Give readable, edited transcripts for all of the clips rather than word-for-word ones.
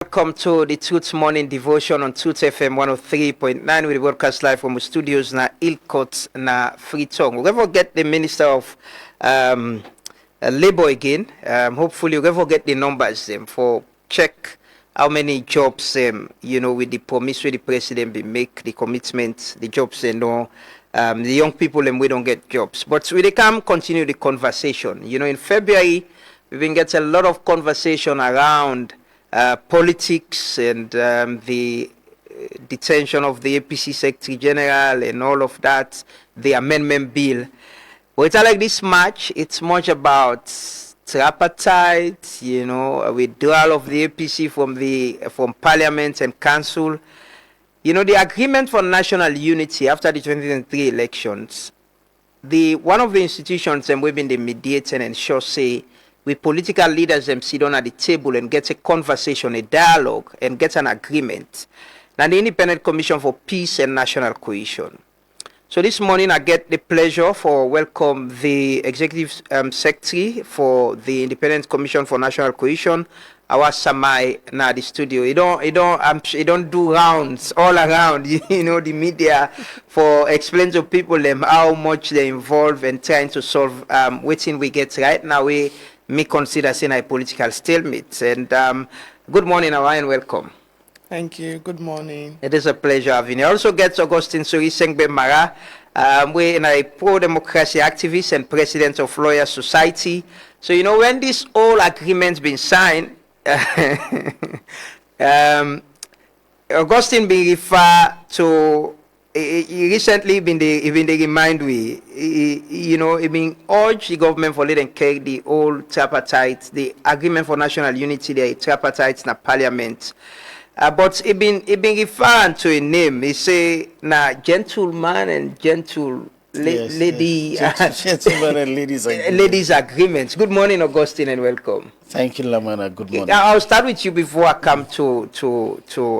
Welcome to the Truth Morning Devotion on Truth FM 103.9. We broadcast live from the studios na Ilkot na Freetong. We're going to get the Minister of Labor again. Hopefully we're going to get the numbers for check how many jobs, with the promise where the president will make, the commitment, the jobs the young people we don't get jobs. But we can continue the conversation. In February, we've been getting a lot of conversation around politics and the detention of the APC Secretary General and all of that, the amendment bill. But it's like this match, it's much about tripartite, withdrawal of the APC from Parliament and Council. The agreement for national unity after the 2023 elections, one of the institutions we've been the mediating and sure say with political leaders sit down at the table and get a conversation, a dialogue, and get an agreement. And the Independent Commission for Peace and National Cohesion. So this morning I get the pleasure for welcome the Executive Secretary for the Independent Commission for National Cohesion, our Samai na the studio. He don't do rounds all around, the media for explain to people how much they involved in trying to solve what we get right now. We consider saying a political stalemate. And good morning, and welcome. Thank you. Good morning. It is a pleasure having you. I also get Augustine Sorie Sengeh Mara. We're a pro-democracy activist and president of Lawyer Society. So, when this whole agreement's been signed, Augustine been referred to. He recently been the remind we, he been urged the government for letting carry the old tripartite, the agreement for national unity, the tripartite in Parliament. But he been referring to a name. He say gentleman and lady. Yes. Gentleman and ladies agreement. Ladies agreements. Good morning, Augustine, and welcome. Thank you, Lamana. Good morning. I'll start with you before I come to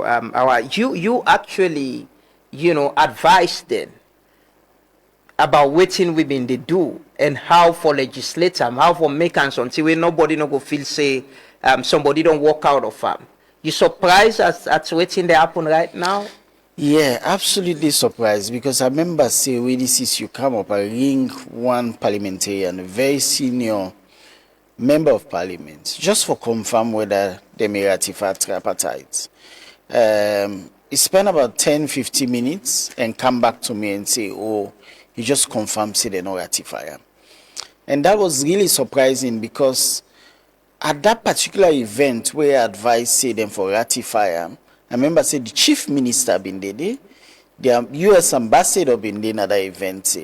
our. You actually, advise them about what we've been they do and how for legislator, how for makers until when nobody no go feel say somebody don't walk out of farm. You surprised at waiting they happen right now? Yeah, absolutely surprised because I remember say when this issue come up, I ring one parliamentarian, a very senior member of parliament, just for confirm whether they may ratify tripartite. He spent about 10-15 minutes and come back to me and say, oh, he just confirmed say they not ratify. And that was really surprising because at that particular event where I advised say them for ratify, I remember say the chief minister been there, the US ambassador been there at that event.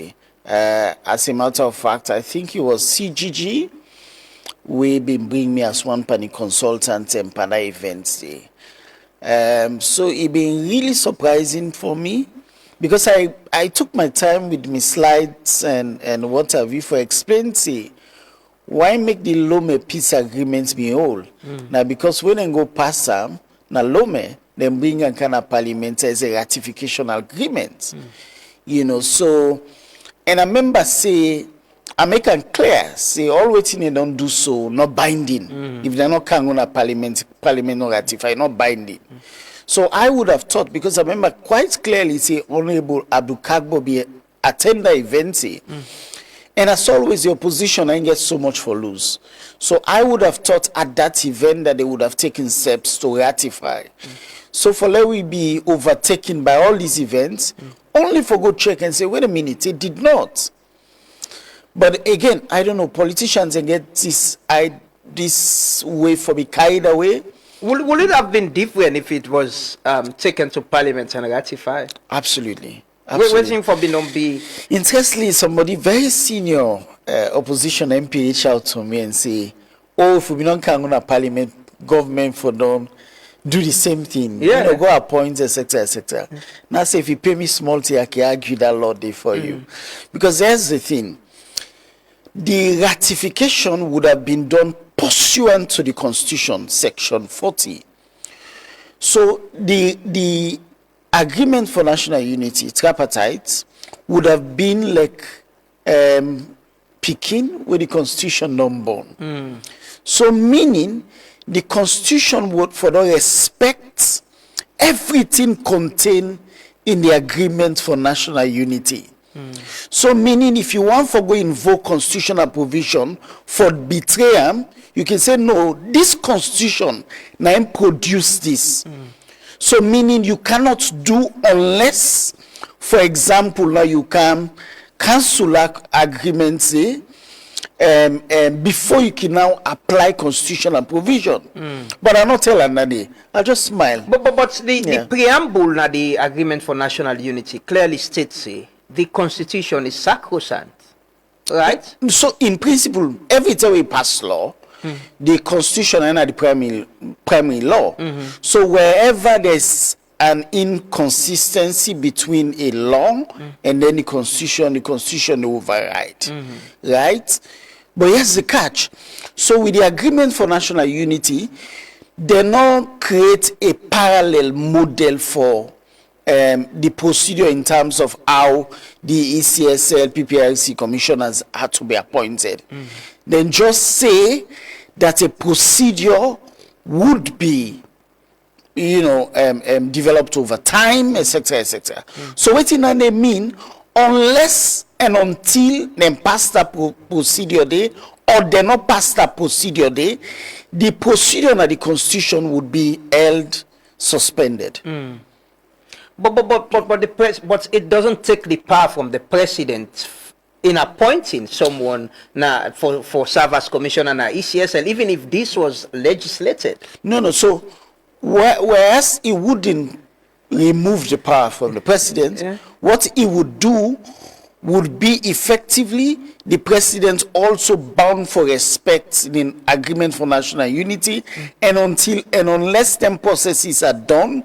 As a matter of fact, I think it was CGG we been bring me as one panel consultant and for that event. So it been really surprising for me because I took my time with my slides and what have you for explaining say why make the Lome peace agreements be whole? Now because when they go past them, now Lome then bring a kind of parliament as a ratification agreement. So and I remember say I make it clear, say all waiting they don't do so, not binding. If they're not coming on a parliament not ratify, not binding. So I would have thought, because I remember quite clearly say Honorable Abdul Kagbo be attend the event, and as always the opposition ain't get so much for lose. So I would have thought at that event that they would have taken steps to ratify. So for let we be overtaken by all these events, only for go check and say, wait a minute, they did not. But again, I don't know, politicians and get this way for be carried away. Would it have been different if it was taken to Parliament and ratified? Absolutely. Waiting for be. Interestingly, somebody very senior opposition MP reached out to me and say, oh, if we don't come on a Parliament, government for don't do the same thing. Yeah. Go appoint, etc., etc. Now say if you pay me small tea, I can argue that law day for you. Because there's the thing. The ratification would have been done pursuant to the Constitution, Section 40. So the agreement for national unity, tripartite, would have been like picking with the Constitution non-born. So meaning the Constitution would for the respect everything contained in the agreement for national unity. So meaning if you want to go invoke constitutional provision for betrayal, you can say no, this constitution now produce this. So meaning you cannot do unless, for example, now you can cancel agreements before you can now apply constitutional provision. But I'll not tell another. I'll just smile. But the preamble na the agreement for national unity clearly states the constitution is sacrosanct, right? So in principle, every time we pass law, the constitution and the primary law. So wherever there's an inconsistency between a law and then the constitution override, right? But here's the catch. So with the agreement for national unity, they now create a parallel model for the procedure in terms of how the ECSL, PPRC commissioners had to be appointed. Then just say that a procedure would be, developed over time, etc., etc. So what do they mean? Unless and until they pass that procedure day, or they not pass that procedure day, the procedure of the Constitution would be held suspended. But it doesn't take the power from the president in appointing someone for serve as commissioner na ECSL, even if this was legislated. No. So whereas it wouldn't remove the power from the president, what he would do would be effectively the president also bound for respect in agreement for national unity, and unless them processes are done,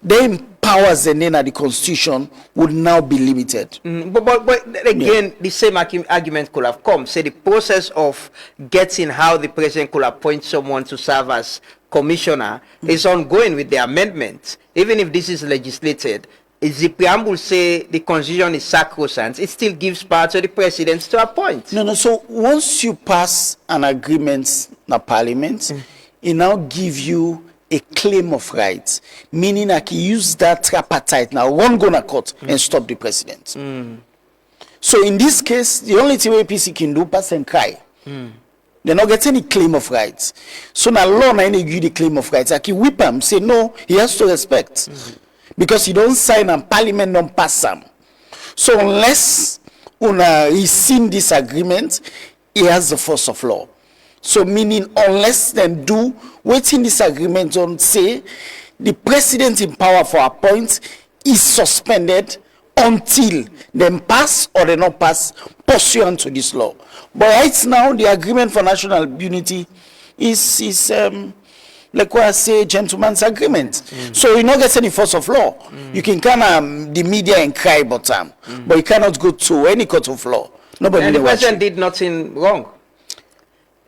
then powers and then the constitution would now be limited. But again, the same argument could have come. Say the process of getting how the president could appoint someone to serve as commissioner is ongoing with the amendment. Even if this is legislated, if the preamble say the constitution is sacrosanct, it still gives power to the president to appoint. No. So once you pass an agreement in parliament, it now give you a claim of rights, meaning I can use that tripartite now, one go to court and stop the president. So in this case, the only thing APC can do pass and cry. They not get any claim of rights. So now law now give you the claim of rights. I can whip him, say no, he has to respect. Because you don't sign and parliament don't pass them. So unless una rescind this agreement, he has the force of law. So meaning unless them do waiting this agreement on say the president in power for appoint is suspended until them pass or they not pass pursuant to this law. But right now the agreement for national unity is like what I say, gentleman's agreement. So you not get any force of law. You can come the media and cry about them, but you cannot go to any court of law. Nobody. And the president did nothing wrong.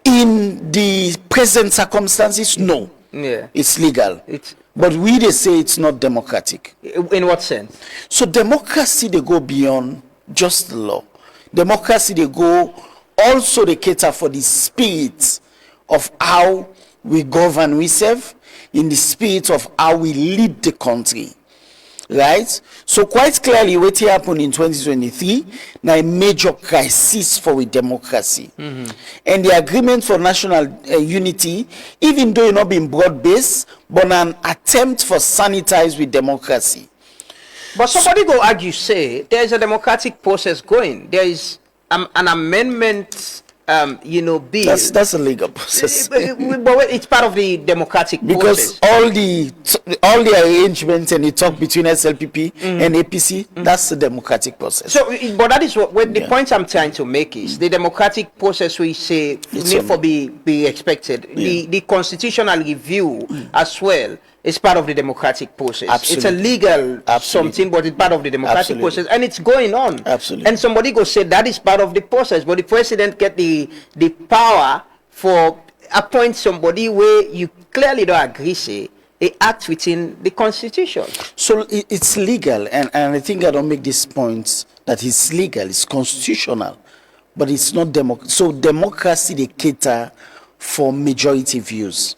In the present circumstances, no. It's legal. But we they say it's not democratic. In what sense? So democracy they go beyond just the law. Democracy they go also they cater for the spirit of how we govern we serve, in the spirit of how we lead the country, right? So quite clearly what happened in 2023 now a major crisis for a democracy. And the agreement for national unity, even though it not been broad-based, but an attempt for sanitize with democracy. But somebody go argue say there is a democratic process going. There is an amendment bill. That's a legal process. But it's part of the democratic because process. all the arrangements and the talk between SLPP and APC, that's the democratic process. So, but that is what the point I'm trying to make is the democratic process we say need for be expected. The constitutional review as well is part of the democratic process. Absolutely. It's a legal something, but it's part of the democratic process, and it's going on. Absolutely. And somebody go say that is part of the process, but the president get the power for appoint somebody where you clearly don't agree say they act within the constitution. So it's legal, and I think I don't make this point that it's legal, it's constitutional, but it's not democracy. So democracy they cater for majority views.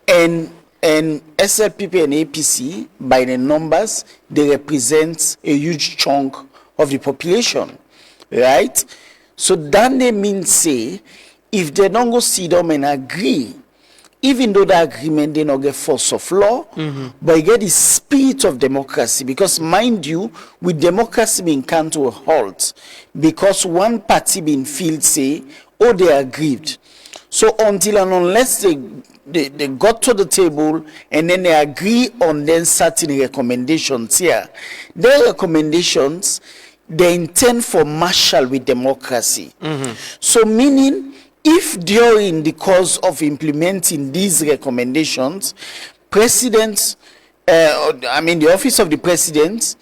And SLPP and APC, by the numbers, they represent a huge chunk of the population, right? So that they mean say, if they don't go sit down and agree, even though the agreement they not get force of law, but you get the spirit of democracy. Because mind you, with democracy being come to a halt, because one party being feel say, oh, they agreed. So until and unless they got to the table and then they agree on then certain recommendations here, their recommendations, they intend for martial with democracy. So meaning, if during the course of implementing these recommendations, the office of the president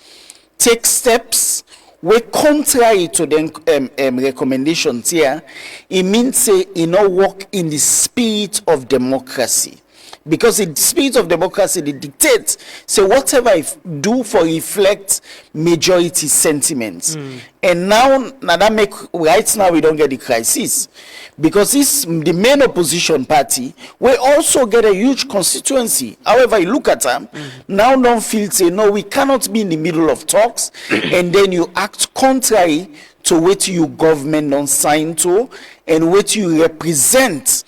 takes steps were contrary to the recommendations here, it means say it not work in the spirit of democracy. Because the spirit of democracy, they dictate, so whatever I do for reflect majority sentiments. And now that make, right now we don't get the crisis. Because the main opposition party will also get a huge constituency. However, you look at them, now don't feel say, no, we cannot be in the middle of talks, and then you act contrary to what you government don't sign to, and what you represent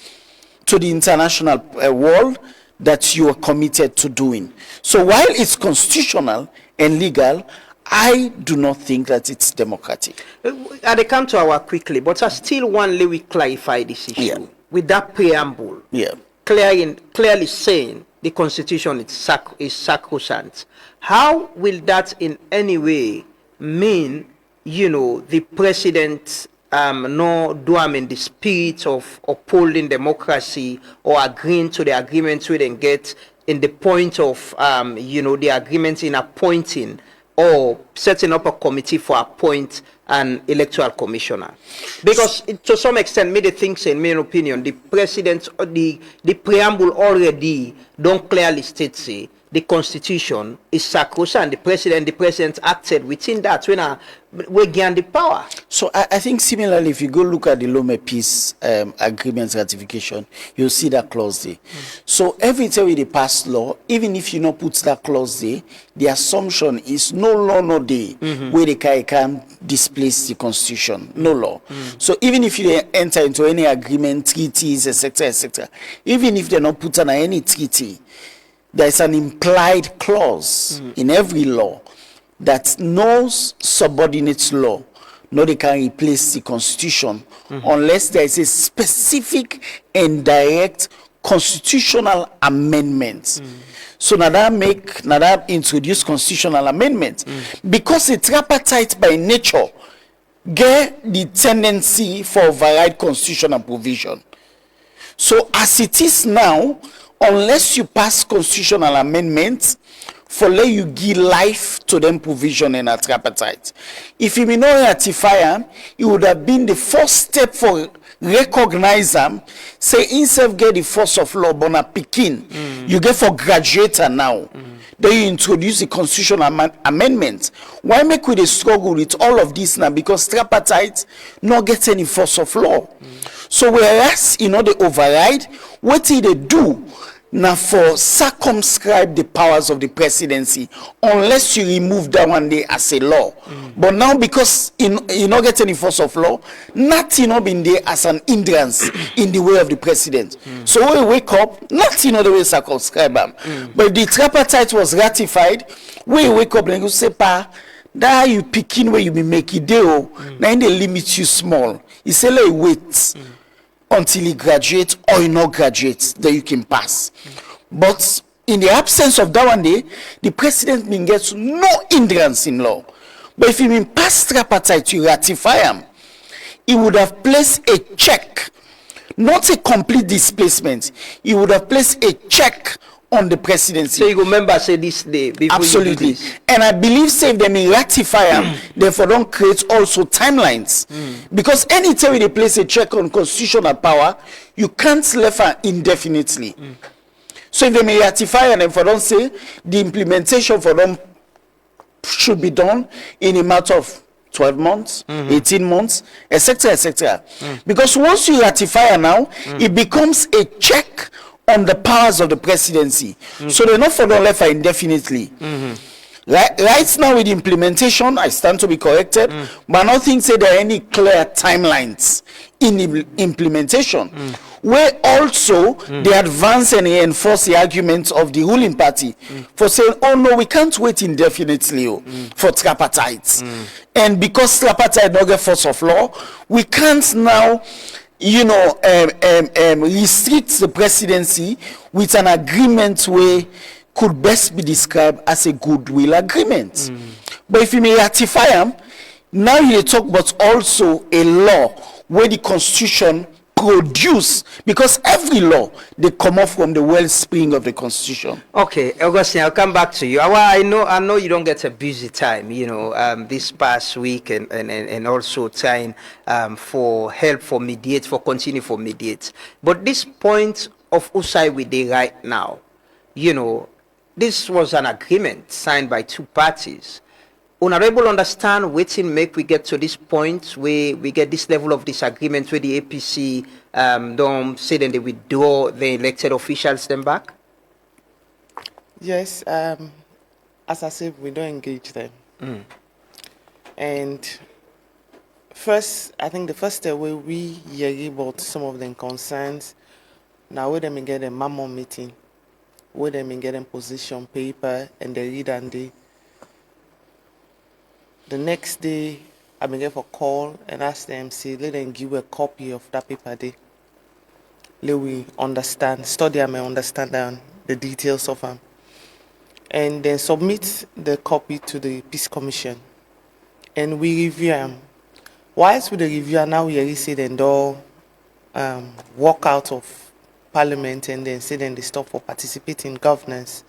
to the international world that you are committed to doing. So while it's constitutional and legal, I do not think that it's democratic. They come to our quickly, but I still want to clarify this issue with that preamble. Clearly saying the Constitution is sacrosanct. How will that in any way mean, the president no do in the spirit of upholding democracy or agreeing to the agreements we then get in the point of the agreements in appointing or setting up a committee for appoint an electoral commissioner? Because to some extent, many things, in my opinion, the president, the preamble already don't clearly state say the Constitution is sacrosanct. The president acted within that when we gain the power. So I think similarly, if you go look at the Lome Peace Agreement ratification, you'll see that clause there. So every time we pass law, even if you not put that clause there, the assumption is no law, no day where the can displace the Constitution. No law. So even if you enter into any agreement, treaties, etc., even if they're not put on any treaty, there's an implied clause in every law that no subordinate law, no they can replace the Constitution unless there is a specific and direct constitutional amendment. So now that introduce constitutional amendment because a tripartite by nature get the tendency for override constitutional provision. So as it is now, unless you pass constitutional amendments for let you give life to them provision in a tripartite. If you may not ratify them, it would have been the first step for recognize them, say instead get the force of law, but a Pekin, you get for graduator now. Then you introduce the constitutional amendment. Why make we struggle with all of this now? Because tripartite not get any force of law. So whereas they override, what did they do? Now for circumscribe the powers of the presidency unless you remove that one day as a law. But now because you not get any force of law, nothing not been there as an hindrance in the way of the president. So when we wake up, nothing the way circumscribe them. But the tripartite was ratified, when you wake up and you say, pa, that you picking where you be making deal, now they limit you small. You say like wait. Until he graduates or he not graduates, then you can pass. But in the absence of that one day, the president gets no hindrance in law. But if he been passed tripartite to ratify him, he would have placed a check, not a complete displacement. He would have placed a check on the presidency. So you remember say this day before. Absolutely. You do this. And I believe say if they may ratify them, therefore don't create also timelines. Because anytime they place a check on constitutional power, you can't leave her indefinitely. So if they may ratify and therefore don't say the implementation for them should be done in a matter of 12 months, 18 months, etc., etc. Because once you ratify now, it becomes a check on the powers of the presidency. So they're not for the left indefinitely. Right now with implementation, I stand to be corrected, but I don't think say there are any clear timelines in implementation. Where also they advance and enforce the arguments of the ruling party for saying, oh no, we can't wait indefinitely for tripartite. And because tripartite don't get force of law, we can't now restrict the presidency with an agreement where could best be described as a goodwill agreement. But if you may ratify them, now you talk about also a law where the constitution produce, because every law they come off from the wellspring of the constitution. Okay, Augustine, I'll come back to you. I know you don't get a busy time, this past week and also trying for help for mediate, for continue for mediate. But this point of Usai we did right now, this was an agreement signed by two parties. Honorable understand waiting make we get to this point where we get this level of disagreement where the APC don't say then they withdraw the elected officials then back? Yes, as I said, we don't engage them. And first, I think the first step where we hear about some of them concerns, now where them get a memo meeting, where them get a position paper and they read and they. The next day, I been get for call and ask them, say, let them give a copy of that paper there. Let we understand, study them and understand the details of them. And then submit the copy to the Peace Commission. And we review them. Whilst with the review, now we already say then they'll walk out of Parliament and then say then they stop for participating in governance.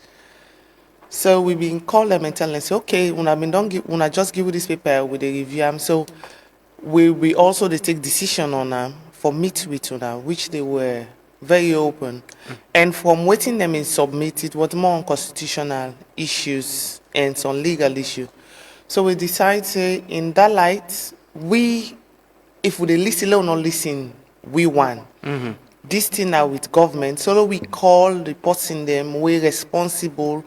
So we been call them and tell them, say, okay, when I just give you this paper with the review, so we also they take decision on them for meet with them, which they were very open. And from waiting them in submit, it was more on constitutional issues and some legal issue. So we decide, say, in that light, if we listen or not listen, we won. This thing now with government, so we call the person them, we responsible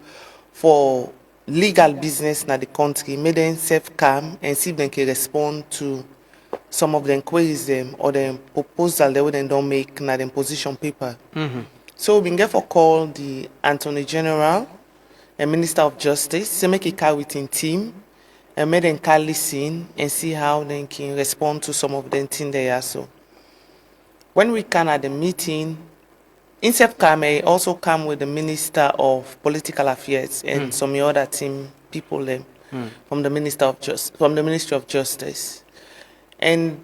for legal business in the country, make them self-calm and see if they can respond to some of the inquiries them or the proposal they don't make in the position paper. So we get for call the Attorney General and Minister of Justice, so make a call within team and make them can listen and see how they can respond to some of the things they are. So when we can at the meeting, INSEP may also come with the Minister of Political Affairs and some other team people from the Ministry of Justice. And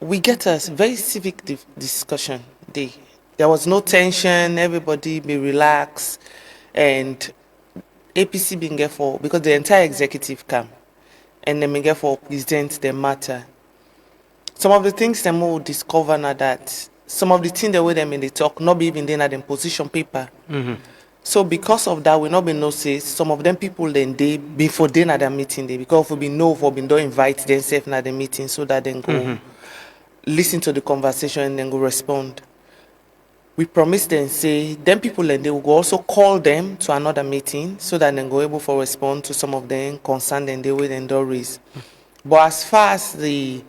we get a very civic discussion day. There was no tension, everybody be relaxed, and APC being there for, because the entire executive come, and then being there for present the matter. Some of the things them will discover now that some of the things the way them in the talk not be even then at the position paper. So because of that, we not been no say some of them people then they before then at the meeting they because we been know for been don't invite themselves at the meeting so that then go listen to the conversation and then go respond. We promise them say them people and they will go also call them to another meeting so that then go able to respond to some of them concerned and they will then do raise. But as far as the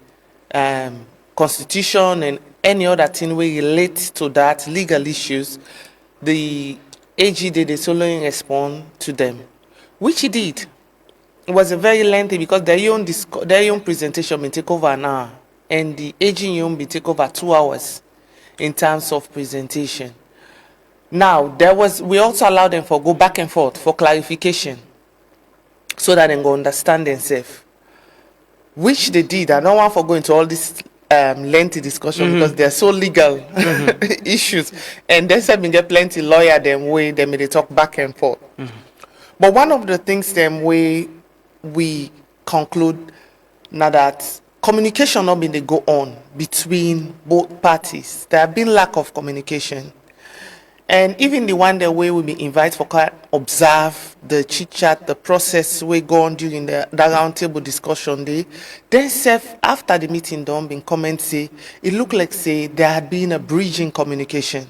constitution and any other thing we relate to that legal issues, the AG did a solo respond to them, which he did. It was a very lengthy because their own presentation may take over an hour, and the AG own may take over 2 hours in terms of presentation. Now we also allowed them for go back and forth for clarification, so that they go understand themselves, which they did. I don't want to go into all this lengthy discussion because they're so legal issues, and they said we get plenty lawyer them way they may talk back and forth. But one of the things them way we conclude now that communication not been they go on between both parties. There have been lack of communication, And even the one that way we be invite for observe the chit chat, the process we go on during the round table discussion day. Then self after the meeting done been comment say it looked like say there had been a bridge in communication.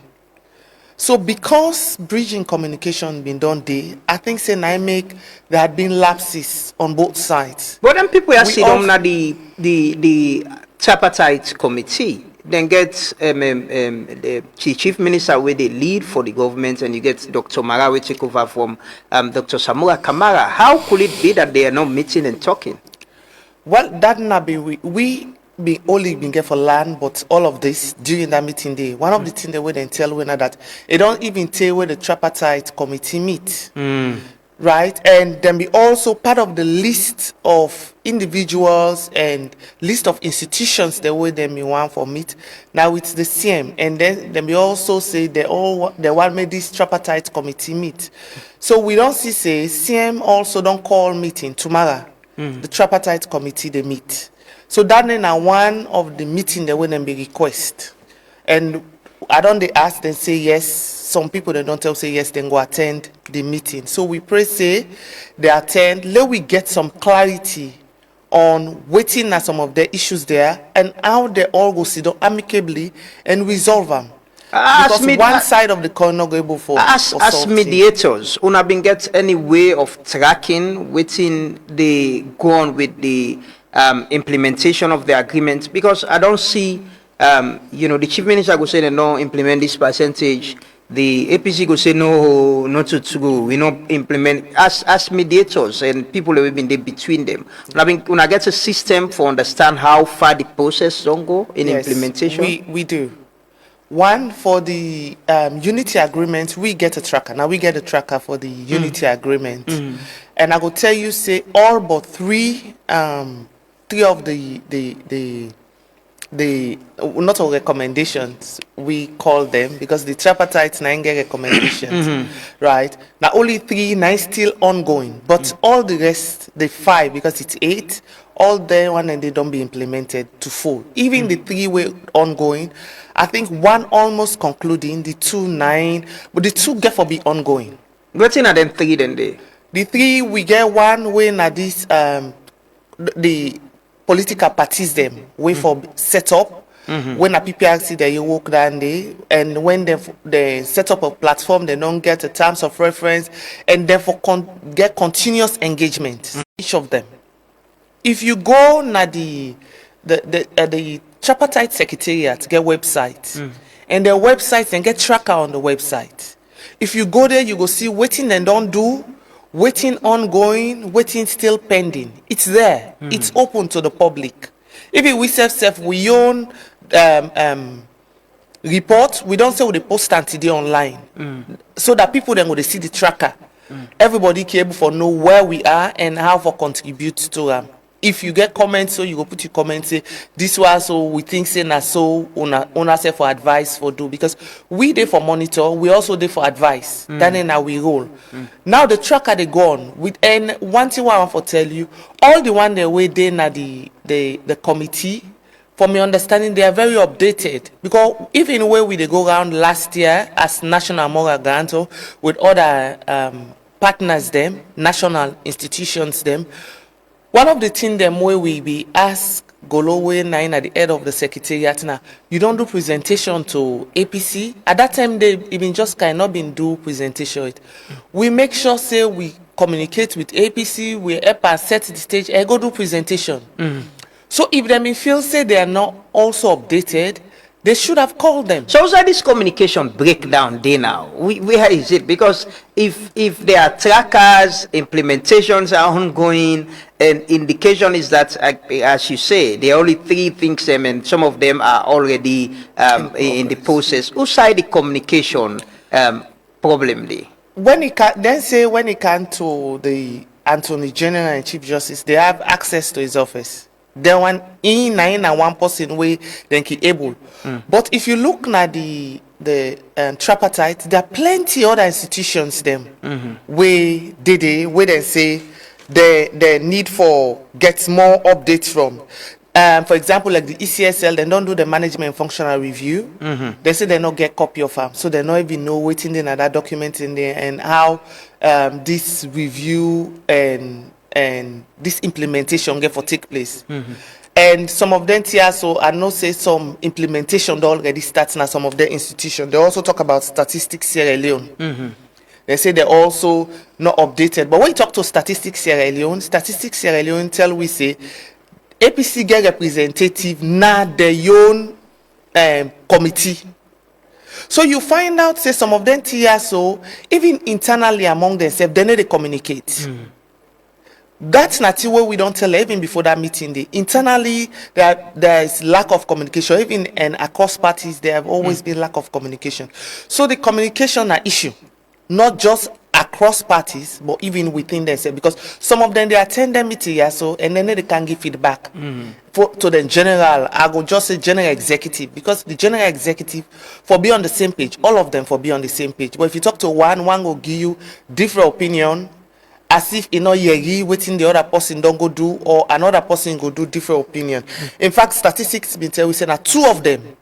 So because bridging communication been done there, I think say I make there had been lapses on both sides. But then people are We sitting also- on the tripartite committee. Then get the chief minister with the lead for the government, and you get Dr. Mara will take over from Dr. Samura Kamara. How could it be that they are not meeting and talking? Well, that not be we be only been get for land, but all of this during that meeting day. One of the things they would then tell winner that it don't even tell where the tripartite committee meet. Right, and then be also part of the list of individuals and list of institutions the way they may want for meet. Now it's the same, and then we also say they want made this tripartite committee meet. So we don't see say CM also don't call meeting tomorrow. The tripartite committee they meet. So that is now one of the meeting that when them be request, and I don't they ask them say yes. Some people they don't tell say yes, then go attend the meeting. So we pray say they attend. Let we get some clarity on waiting at some of the issues there and how they all go sit down amicably and resolve them. Because one side of the coin not able for as mediators, una been get any way of tracking waiting they go on with the implementation of the agreement? Because I don't see the chief minister go say they don't implement this percentage. The APC go say no, not to go. We not implement as mediators and people who have been there between them. I mean, when I get a system for understand how far the process don't go in implementation. We do. One for the unity agreement, we get a tracker. Now we get a tracker for the unity agreement, and I will tell you say all but three of the not all recommendations we call them because the tripartite 9 get recommendations, right? Now only 3 9 still ongoing, but all the rest the 5 because it's 8 all the one and they don't be implemented to full. Even the 3 way ongoing, I think 1 almost concluding, the 2 9, but the 2 get for be ongoing. What's in them 3 then they? The 3 we get 1 way na this the political parties them way for set up when a PPRC they work down there and when they set up a platform they don't get a terms of reference and therefore get continuous engagement each of them. If you go na the tripartite secretariat get website and their website and get tracker on the website. If you go there you go see waiting and don't do. Waiting ongoing, waiting still pending. It's there. It's open to the public. If we we own reports, we don't say we post today online. So that people then will see the tracker. Everybody can able for know where we are and how for contribute to them. If you get comments, so you go put your comments say this was so we think say na so una say for advice for do because we there for monitor, we also there for advice. Then now we roll. Now the tracker they go on with and one thing I want to tell you, all the one they way there na the committee. From my understanding, they are very updated because even where we they go around last year as national moral guarantor with other partners them, national institutions them. One of the things them where we ask Golowe 9 at the head of the secretariat now, you don't do presentation to APC. At that time they even just cannot been do presentation. We make sure say we communicate with APC, we help us set the stage and go do presentation. So if them feel say they are not also updated, they should have called them. So is this communication breakdown there now? Where is it? Because if there are trackers, implementations are ongoing, and indication is that, as you say, there are only 3 things, and some of them are already in the process. Whose side the communication problem there? When it can to the Attorney General and Chief Justice, they have access to his office. Then one person way then he able. But if you look at the tripartite, there are plenty other institutions them where they say they need for get more updates from. For example, like the ECSL, they don't do the management and functional review. They say they not get copy of them, so they not even know what's in there, that document in there, and how this review and this implementation get for take place. And some of them here, so I know say some implementation they already starts now. Some of their institutions, they also talk about Statistics Sierra Leone. They say they're also not updated. But when you talk to Statistics Sierra Leone tell we say APC get representative na their own committee. So you find out say some of them here, so even internally among themselves, they know they communicate. That's not what we don't tell even before that meeting day. Internally, there is lack of communication. Even and across parties, there have always been lack of communication. So the communication are issue, not just across parties, but even within themselves. Because some of them they attend the meeting, yeah, so and then they can give feedback to the general. I go just say general executive, because the general executive for be on the same page. All of them for be on the same page. But if you talk to one will give you different opinion, as if you know you waiting the other person don't go do, or another person go do different opinion. In fact, statistics been tell we say that two of them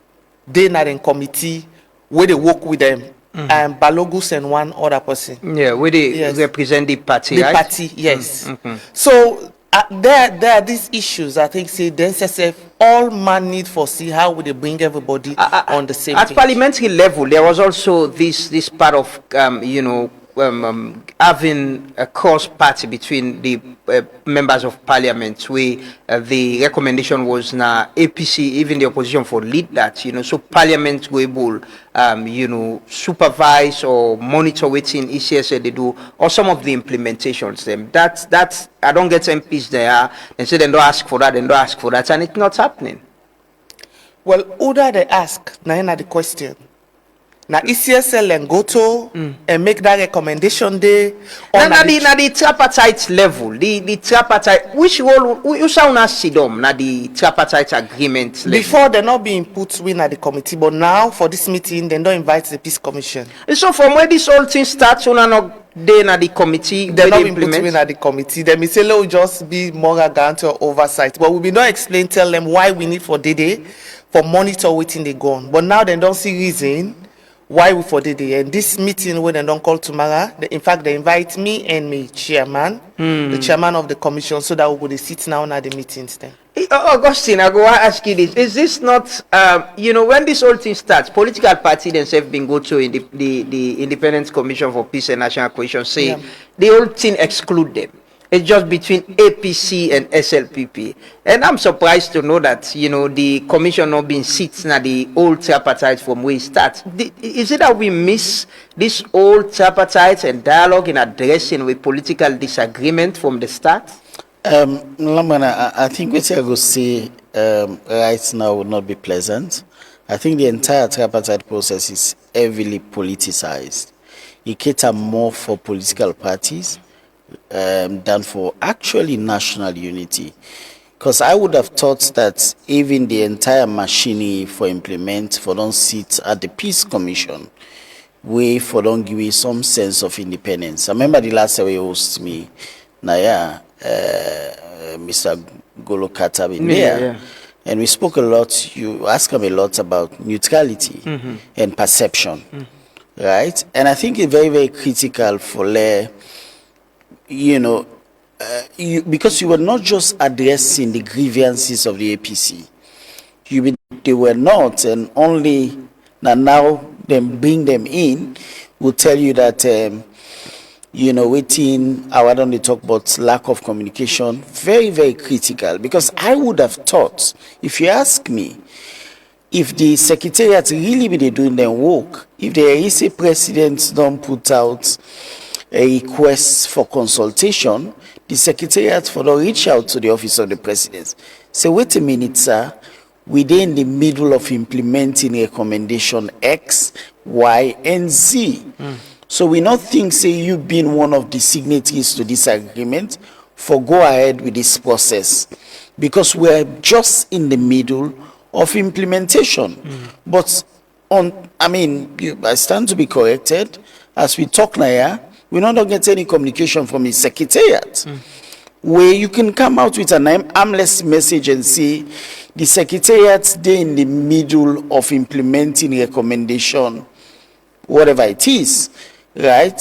they not in committee where they work with them. And Balogus and one other person. Yeah, where they represent the party, the right? party, yes. So there are these issues. I think say the NSSF all man need for see how would they bring everybody on the same at page. parliamentary level. There was also this part of having a cross party between the members of parliament, where the recommendation was now APC, even the opposition for lead that, so parliament will able supervise or monitor within ECSA they do, or some of the implementations them. That's I don't get MPs there and say they don't ask for that, and it's not happening. Well, order they ask, now the question. Now ECSL and go to and make that recommendation there. Now the tripartite level, the tripartite, which role you shall not see them now the tripartite agreement level. Before they're not being put in at the committee, but now for this meeting they don't invite the Peace Commission. And so from where this whole thing starts, on not then at the committee, they're not being put in at the committee. They may say will just be more guarantee or oversight, but we will not explain, tell them why we need for day for monitor waiting they go on. But now they don't see reason why we for the day. And this meeting when they don't call tomorrow, in fact they invite me and my chairman, the chairman of the commission, so that we will sit now at the meetings then. Augustine, I go ask you this: is this not, when this whole thing starts, political party themselves been go to in the Independent Commission for Peace and National Cohesion, say the whole thing exclude them. It's just between APC and SLPP. And I'm surprised to know that, the commission not being sitting at the old tripartite from where it starts. Is it that we miss this old tripartite and dialogue in addressing with political disagreement from the start? Lamana, I think what I will say right now would not be pleasant. I think the entire tripartite process is heavily politicized. It caters more for political parties than for actually national unity. Because I would have thought that even the entire machinery for implement for don't sit at the Peace Commission, way for don't give you some sense of independence. I remember the last time you host me, Naya, Mr. Golo Kata in there, and we spoke a lot. You asked him a lot about neutrality and perception, right? And I think it's very, very critical for because you were not just addressing the grievances of the APC. They were not, and only now them bring them in will tell you that, waiting, I don't talk about lack of communication, very, very critical. Because I would have thought, if you ask me, if the secretariat really be doing their work, if the AEC presidents don't put out a request for consultation, the secretariat for the reach out to the office of the president. Say, wait a minute, sir. We're in the middle of implementing recommendation X, Y, and Z. So we not think, say, you being one of the signatories to this agreement, for go ahead with this process. Because we're just in the middle of implementation. But I stand to be corrected. As we talk now, we don't get any communication from the secretariat. where you can come out with an armless message and say the secretariat, they're in the middle of implementing recommendation, whatever it is, right?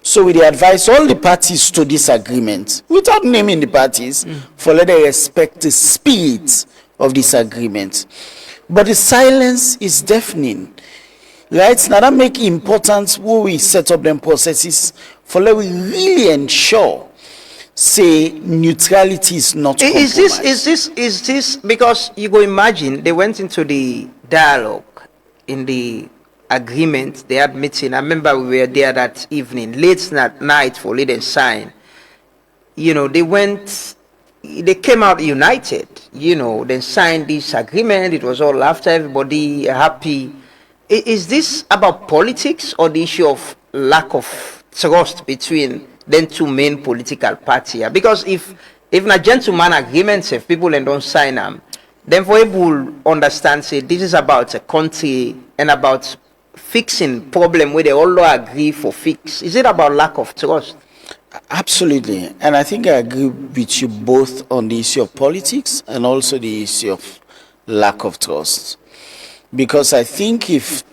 So we advise all the parties to this agreement, without naming the parties, for let them respect the spirit of this agreement. But the silence is deafening, right? Now that make important when we set up them processes for let we really ensure, say, neutrality is not compromised. Is this because you go imagine they went into the dialogue in the agreement, they had meeting. I remember we were there that evening, late night for lead and sign. You know, they came out united, you know, then signed this agreement. It was all after everybody happy. Is this about politics or the issue of lack of trust between them two main political parties? Because if a gentleman agreement, if people don't sign them, then for people understand, say, this is about a country and about fixing problem where they all agree for fix. Is it about lack of trust? Absolutely. And I think I agree with you both on the issue of politics and also the issue of lack of trust. Because I think if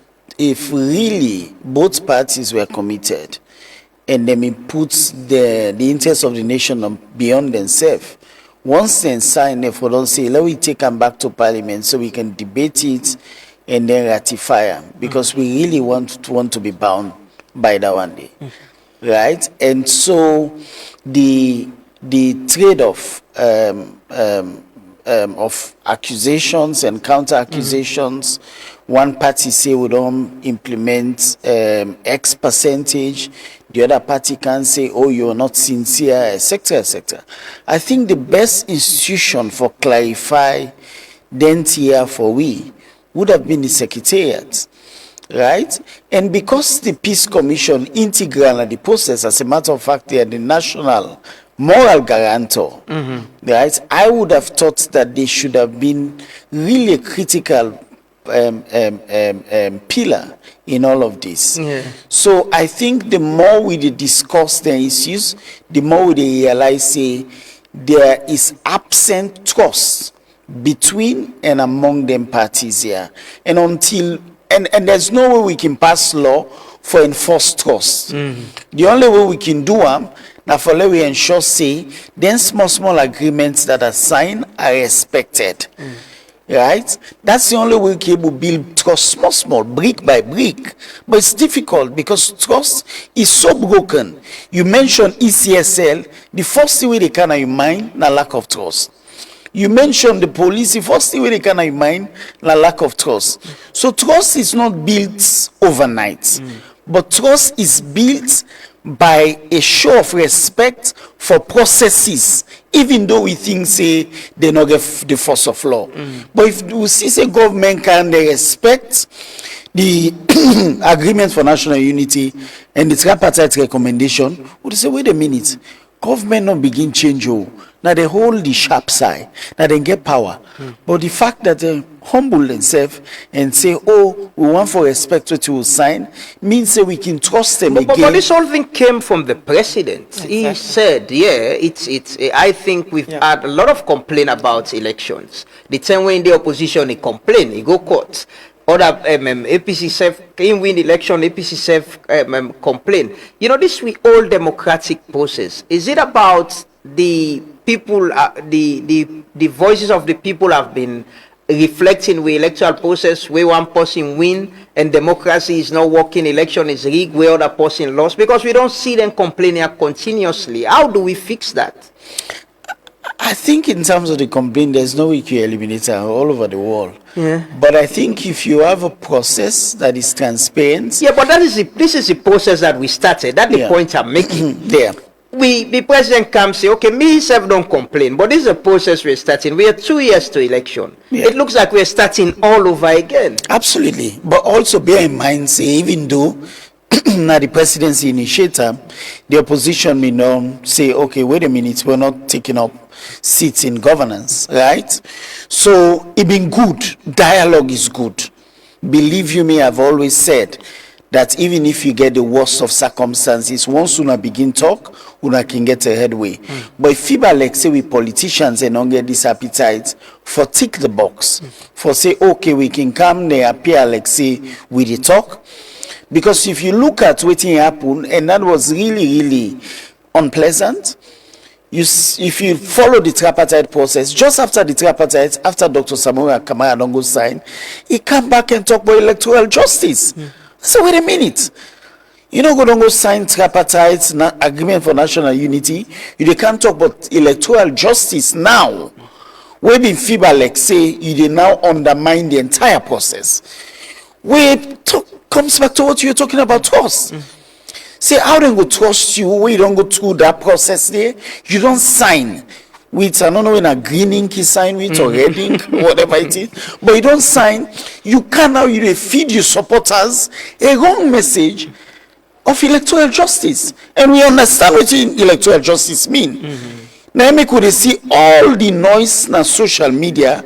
really both parties were committed and they put the interests of the nation beyond themselves, once they sign, if we don't say, let me take them back to parliament so we can debate it and then ratify them, because we really want to be bound by that one day, right? And so the trade-off of accusations and counter accusations, one party say we don't implement X percentage, the other party can say, oh, you're not sincere, etc., etc. I think the best institution for clarify then here for we would have been the secretariat, right? And because the Peace Commission integral in the process, as a matter of fact, they are the national moral guarantor, right? I would have thought that they should have been really a critical pillar in all of this. Yeah. So I think the more we discuss the issues, the more we realize, say, there is absent trust between and among them parties here, and until and there's no way we can pass law for enforced trust. The only way we can do them now for let we ensure, say, then small agreements that are signed are respected, right? That's the only way we can build trust, small, brick by brick. But it's difficult because trust is so broken. You mentioned ECSL, the first thing they can in mind, na lack of trust. You mentioned the police, the first thing they can in mind, na lack of trust. So trust is not built overnight, but trust is built by a show of respect for processes, even though we think, say, they not get the force of law. But if we see, say, government can they respect the agreement for national unity and the tripartite recommendation, would say, wait a minute, government not begin change. Now they hold the sharp side, now they get power. But the fact that they humble themselves and say, oh, we want for respect what you will sign, means that we can trust them again. But this whole thing came from the president. Exactly. He said, yeah, it's. I think we've had a lot of complaint about elections. The time when the opposition he complain, he go court. Other APC self can win election, APC self complain. You know, this we all democratic process. Is it about the people, the voices of the people have been reflecting the electoral process where one person win and democracy is not working, election is rigged where other person lost? Because we don't see them complaining continuously. How do we fix that? I think in terms of the complaint, there's no way you eliminate it all over the world. Yeah. But I think if you have a process that is transparent. Yeah, but this is the process that we started. That's the point I'm making. The president comes say, okay, me self don't complain, but this is a process we're starting. We are 2 years to election. Yeah. It looks like we're starting all over again. Absolutely. But also bear in mind, say, even though now the presidency initiator, the opposition may now say, okay, wait a minute, we're not taking up seats in governance, right? So it been good. Dialogue is good. Believe you me, I've always said, that even if you get the worst of circumstances, once una begin talk, una can get a headway. But if people like say we politicians and don't get this appetite for tick the box, for say, okay, we can come there, appear like say we dey talk. Because if you look at what happened, and that was really unpleasant, if you follow the tripartite process, just after the tripartite, after Dr. Samuel Kamara don't go sign, he come back and talk about electoral justice. So wait a minute. You don't go sign tripartite agreement for national unity. You can't talk about electoral justice now. We been FIBA like say you dey now undermine the entire process. Comes back to what you're talking about trust. Say, how they go trust you when you don't go through that process there? You don't sign with, I don't know, in a green ink you sign with or red ink, whatever it is. But you don't sign. You can now, you feed your supporters a wrong message of electoral justice. And we understand what electoral justice mean. Now, me could see all the noise na social media,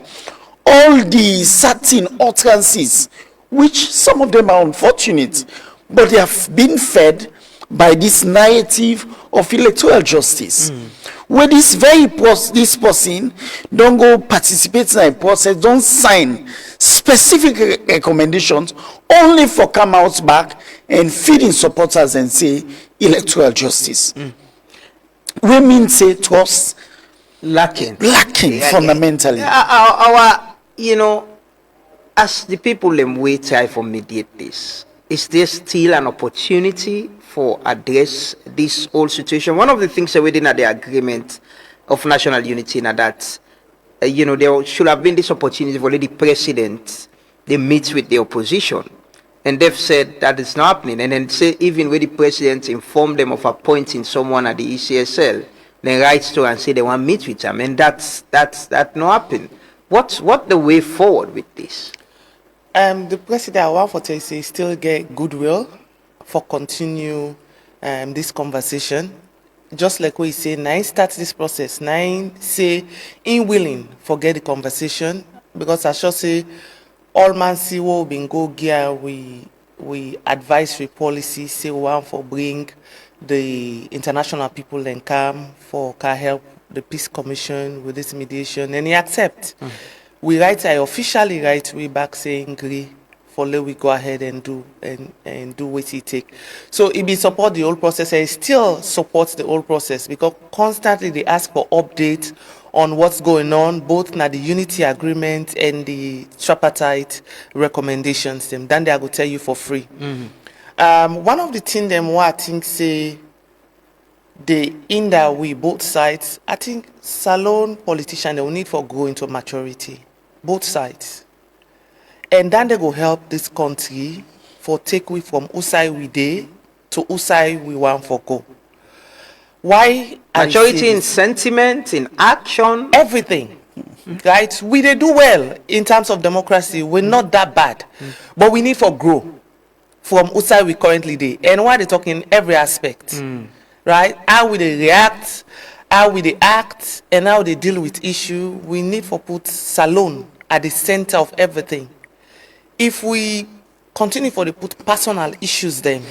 all the certain utterances, which some of them are unfortunate, but they have been fed by this narrative of electoral justice. Where this this person don't go participate in a process, don't sign specific recommendations, only for come out back and feeding supporters and say electoral justice. We mean say trust Lacking fundamentally. Our as the people we try for mediate this, is there still an opportunity for address this whole situation? One of the things that we did at the agreement of national unity now that there should have been this opportunity for the president, they meet with the opposition, and they've said that it's not happening. And then say even when the president informed them of appointing someone at the ECSL, they write to and say they want to meet with them, and that's not happen. What the way forward with this? The president, I want to say, still get goodwill for continue this conversation. Just like we say, nine start this process. Nine say in willing forget the conversation, because I should say all man see what we go gear we advisory policy say we want for bring the international people and come for can help the peace commission with this mediation, and he accept. We officially write way back saying agree for let we go ahead and do what he take. So he be support the whole process, and he still supports the whole process, because constantly they ask for updates on what's going on, both na the unity agreement and the tripartite recommendations. Then they are going to tell you for free. One of the things them what I think say they in that we both sides, I think salon politicians they will need for go into maturity, both sides, and then they go help this country for take we from usai we dey to usai we want for go. Why maturity in sentiment, in action, everything, right? We they do well in terms of democracy. We're not that bad, but we need for grow from usai we currently dey. And why they talking every aspect. Right? How we they react, how we they act, and how they deal with issue. We need for put salon at the center of everything. If we continue for the put personal issues then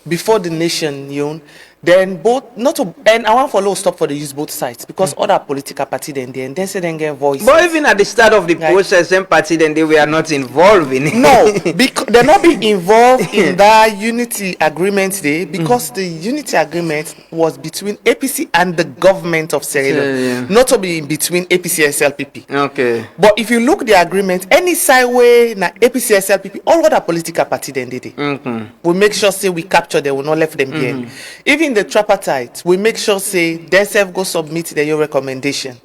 before the nation, then both not to, and I want follow stop for the use both sides, because other political party then say then get voice. But even at the start of the process, them party then they were not involved in it. No, because they're not being involved in that unity agreement there, because the unity agreement was between APC and the government of Sierra Leone, not to be in between APC and SLPP. Okay. But if you look the agreement, any side way na APC SLPP, all other political party then did it. We make sure say we capture them, we not left them behind. Even the tripartite, we make sure say themselves go submit their recommendation,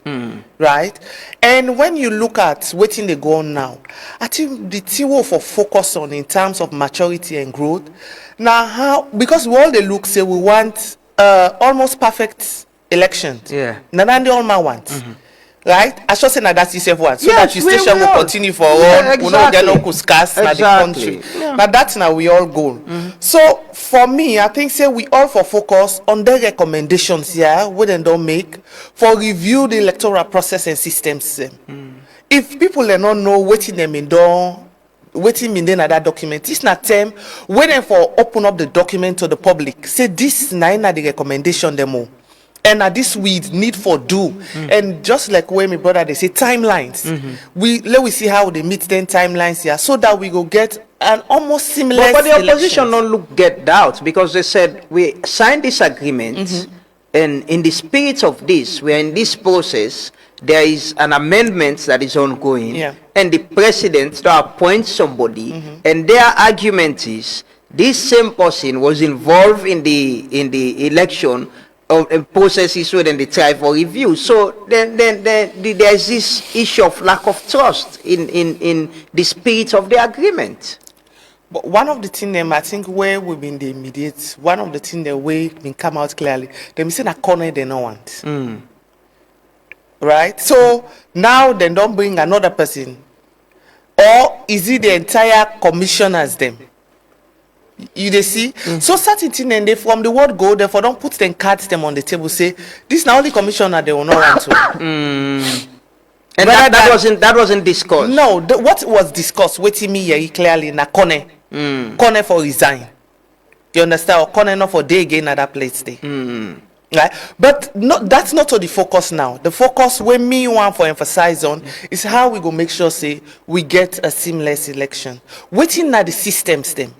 right? And when you look at waiting they go on now, I think the thing for focus on in terms of maturity and growth. Now how, because we all they look say we want almost perfect elections. Yeah. Now the all man want. Right? I should say that that's yourself one. So Yes, that your station will continue for all. Exactly. We don't get no scarce in the country. Yeah. Now that's now we all goal. So for me, I think say we all for focus on the recommendations here, we then don't make for review the electoral process and systems. If people do not know what in them in done waiting mean then that document. This na term waiting for open up the document to the public. Say this na the recommendation demo. And this we need for do. And just like when my brother they say timelines. We see how they meet then timelines here so that we go get an almost seamless. But the opposition don't get doubt because they said we signed this agreement and in the spirit of this, we're in this process. There is an amendment that is ongoing, and the president to appoint somebody, and their argument is this same person was involved in the election of processes within the try for review. So then there's this issue of lack of trust in the spirit of the agreement. But one of the things I think where we've been the immediate, one of the things that we been come out clearly, they say a corner they don't want. Right? So now they don't bring another person. Or is it the entire commissioners them? You they see? So certain things and they from the word go, therefore don't put them cards them on the table, say this is not only commissioner they will not want to. And that wasn't discussed. No, what was discussed, waiting me here clearly na corner. Corner for resign. You understand? Or corner not for day again at that place day. Right? But no, that's not to the focus now. The focus when me want for emphasize on is how we go make sure say we get a seamless election. Waiting at the systems them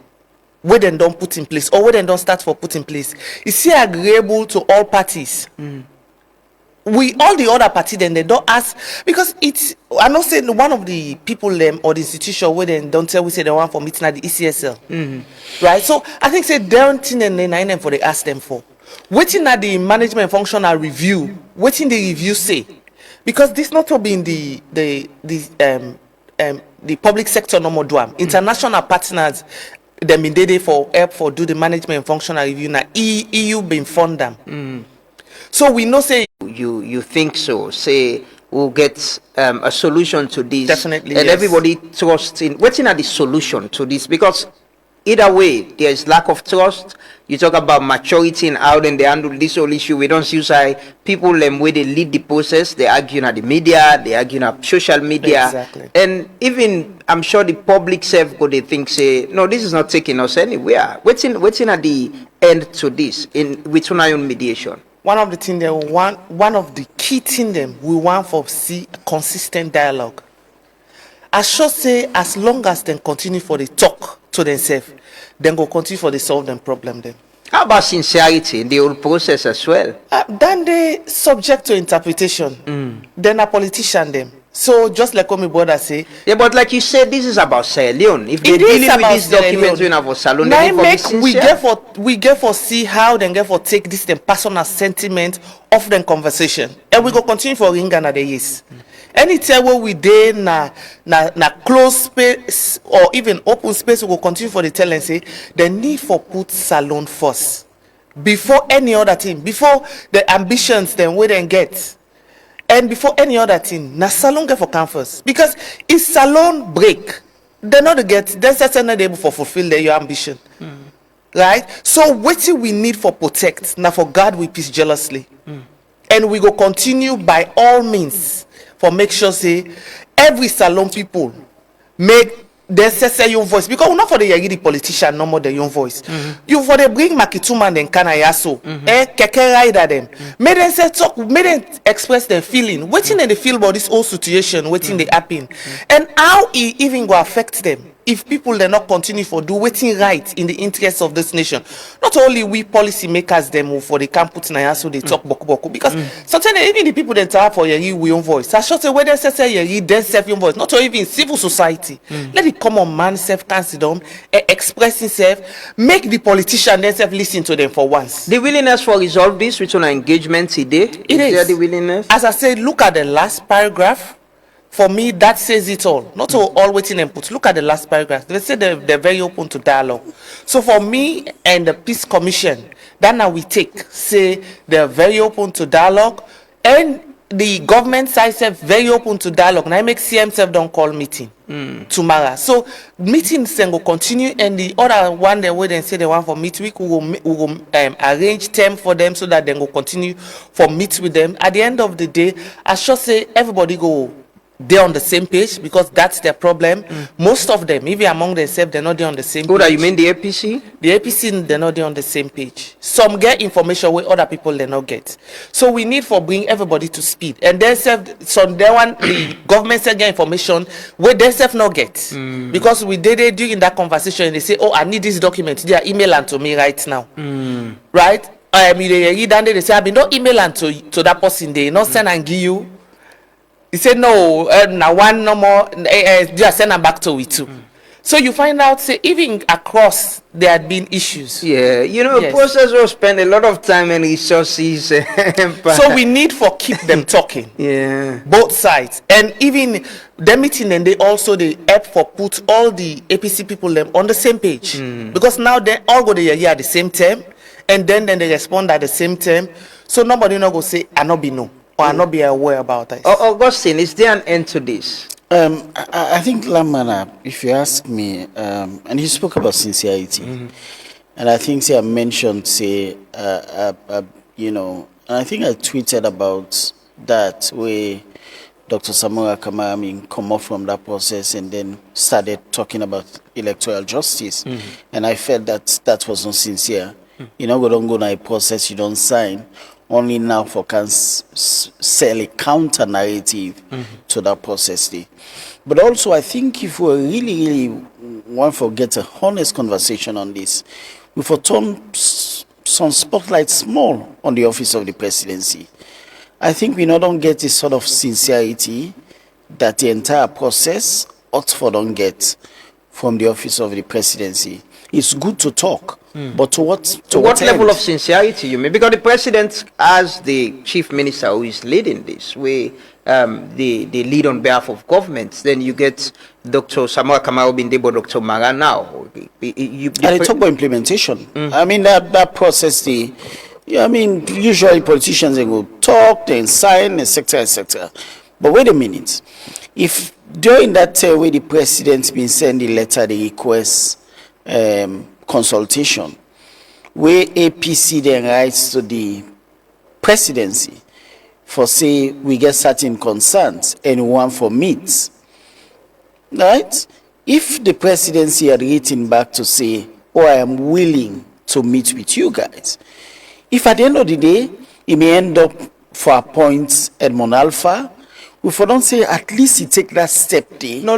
where they don't put in place or where they don't start for put in place. Is here agreeable to all parties. We all the other party then they don't ask because it's I'm not saying one of the people them or the institution where they don't tell we say they want for meeting at the ECSL. Right? So I think say they don't think and then for they ask them for. Waiting at the management functional review, waiting the review say, because this not to be in the public sector no more do international partners them in day for help for do the management functional review now EU been fund them. So we know say you think so. Say we'll get a solution to this. Definitely, and yes. everybody trusts in waiting at the solution to this because either way there is lack of trust. You talk about maturity and how then they handle this whole issue. We don't use people where they lead the process. They argue at the media, they argue at social media. Exactly. And even I'm sure the public self go they think say, no, this is not taking us anywhere. Waiting at the end to this in with own mediation. One of the things that we want, one of the key things them we want for see a consistent dialogue. I should say as long as they continue for the talk to themselves, then go continue for the solve them problem them. How about sincerity in the whole process as well? Then they subject to interpretation. Then a politician them. So just like what my brother say. Yeah, but like you said, this is about Sierra Leone. If they're dealing with this document in our salon, now we get for see how they get for take this them personal sentiment of them conversation. And we go continue for ringana the years. Anytime where we dey na closed space or even open space, we will continue for the tell and say the need for put salon first before any other thing, before the ambitions then we then get, and before any other thing. Na salon get for come first because if salon break, they not get then certainly not able for fulfill your ambition, right? So what we need for protect now for guard we peace jealously, and we go continue by all means. For make sure say every salon people make their say your voice because we're not for the politician no more than your voice. You for the bring Makituman and Kanayaso keke rider them. Make them say talk, make them express their feeling. Waiting in the feel about this whole situation, waiting they happen, and how it even go affect them. If people they not continue for do waiting right in the interests of this nation, not only we policy makers them who for the camp put in so they talk boku because sometimes even the people that talk for your own voice. I should say whether say you then self your voice, not even civil society. Let the common man self consider express himself, make the politician themselves listen to them for once. The willingness for resolve this with an engagement today. Is there the willingness? As I said, look at the last paragraph. For me, that says it all. Not all waiting and put. Look at the last paragraph. They say they're very open to dialogue. So for me and the Peace Commission, that now we take, say they're very open to dialogue. And the government side self very open to dialogue. Now I make CM self don't call meeting tomorrow. So meetings then will continue. And the other one they wait and say they want for meet week, we will arrange time for them so that they will continue for meet with them. At the end of the day, I should say everybody go they're on the same page, because that's their problem. Most of them, even among themselves, they're not there on the same Who page. that you mean the APC? The APC, they're not there on the same page. Some get information where other people they not get. So we need for bring everybody to speed. And then some they want the government say get information where they self not get. Because we did it during that conversation, they say, oh, I need this document. They are emailing to me right now. Right? They say, I mean, don't email and to that person. They not send and give you. He said, no, now one no more. Just send them back to we too. So you find out, say, even across there had been issues. Yeah, you know, Yes. process will spend a lot of time and resources. So we need for keep them talking. Yeah. Both sides. And even the meeting, and they also they help for put all the APC people them on the same page. Because now they all go there at the same time, and then they respond at the same time. So nobody not go say, I not be no, or I not be aware about it. Augustine, is there an end to this? I think Lamana, if you ask me, and he spoke about sincerity, and I think I mentioned, say, you know, and I think I tweeted about that where Dr. Samora Kamara come off from that process and then started talking about electoral justice, and I felt that was not sincere. You know, we don't go to a process you don't sign. Only now for can sell a counter narrative to that process. But also, I think if we really want to get a honest conversation on this, we for turn some spotlight small on the office of the presidency. I think we not don't get this sort of sincerity that the entire process ought for don't get from the office of the presidency. It's good to talk. But to what level end? of sincerity you mean? Because the president, as the chief minister who is leading this, they lead on behalf of governments. Then you get Dr. Samora Kamara Bindebo, Dr. Mara now. And they talk about implementation. I mean, that process, usually politicians, they go talk, then sign, etc., etc. But wait a minute. If during that way the president been sending the letter, the request, consultation, where APC then writes to the presidency for say we get certain concerns and one for meets, right? If the presidency had written back to say, oh, I am willing to meet with you guys, if at the end of the day it may end up for appoint Edmond Alpha, if I don't say at least he take that step there. No,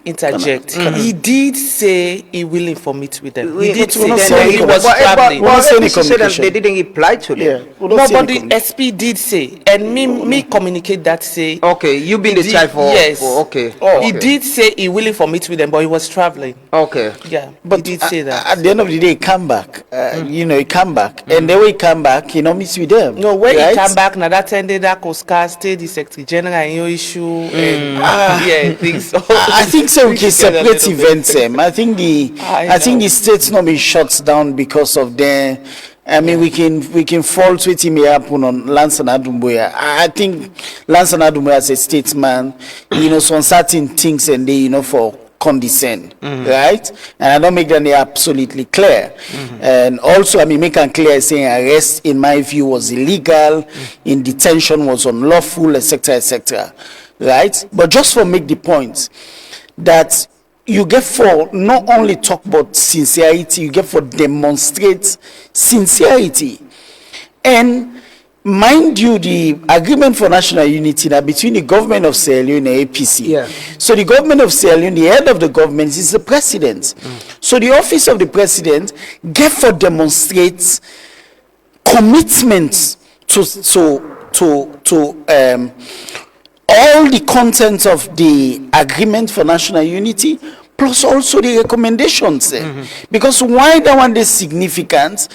interject. He did say he willing for meet with them. He did say that he was traveling. But APC said that they didn't reply to them. Yeah. No, but the SP did say, and me communicate that say. Okay, you been the child for. Yes. Okay. He did say he willing for meet with them, but he was traveling. Okay. Yeah, But he did say that. at the end of the day, he come back. He come back, and the way he come back, meets with them. No, when right? he come back, now that ended that Oscar stay the Secretary General and your issue. And, things. So. I think so. We can separate events. I think the state's not been shut down because of them. I mean, we can fault what may happen on Lance and Adumboya. I think Lance and Adumboya as a statesman, some certain things and they, for condescend, right? And I don't make that absolutely clear. And also, make it clear saying arrest, in my view, was illegal, in detention was unlawful, etc., etc., right? But just for make the point that you get for not only talk about sincerity, you get for demonstrate sincerity. And mind you, the agreement for national unity now between the government of Sierra Leone and APC. Yeah. So the government of Sierra Leone, the head of the government is the president. So the office of the president get for demonstrate commitments to all the contents of the agreement for national unity, plus also the recommendations. Because why that one is significant,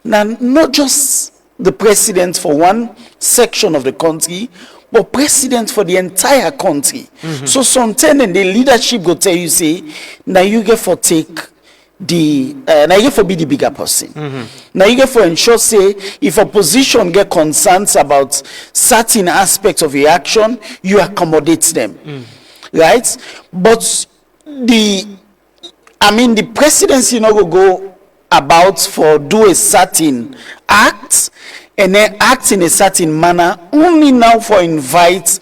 now not just the president for one section of the country, but president for the entire country. So sometimes the leadership go tell you, say, now you get for take the now you get for be the bigger person. Now you get for ensure, say, if opposition get concerns about certain aspects of the action, you accommodate them. Right? But the presidency not go about for do a certain act and then act in a certain manner only now for invite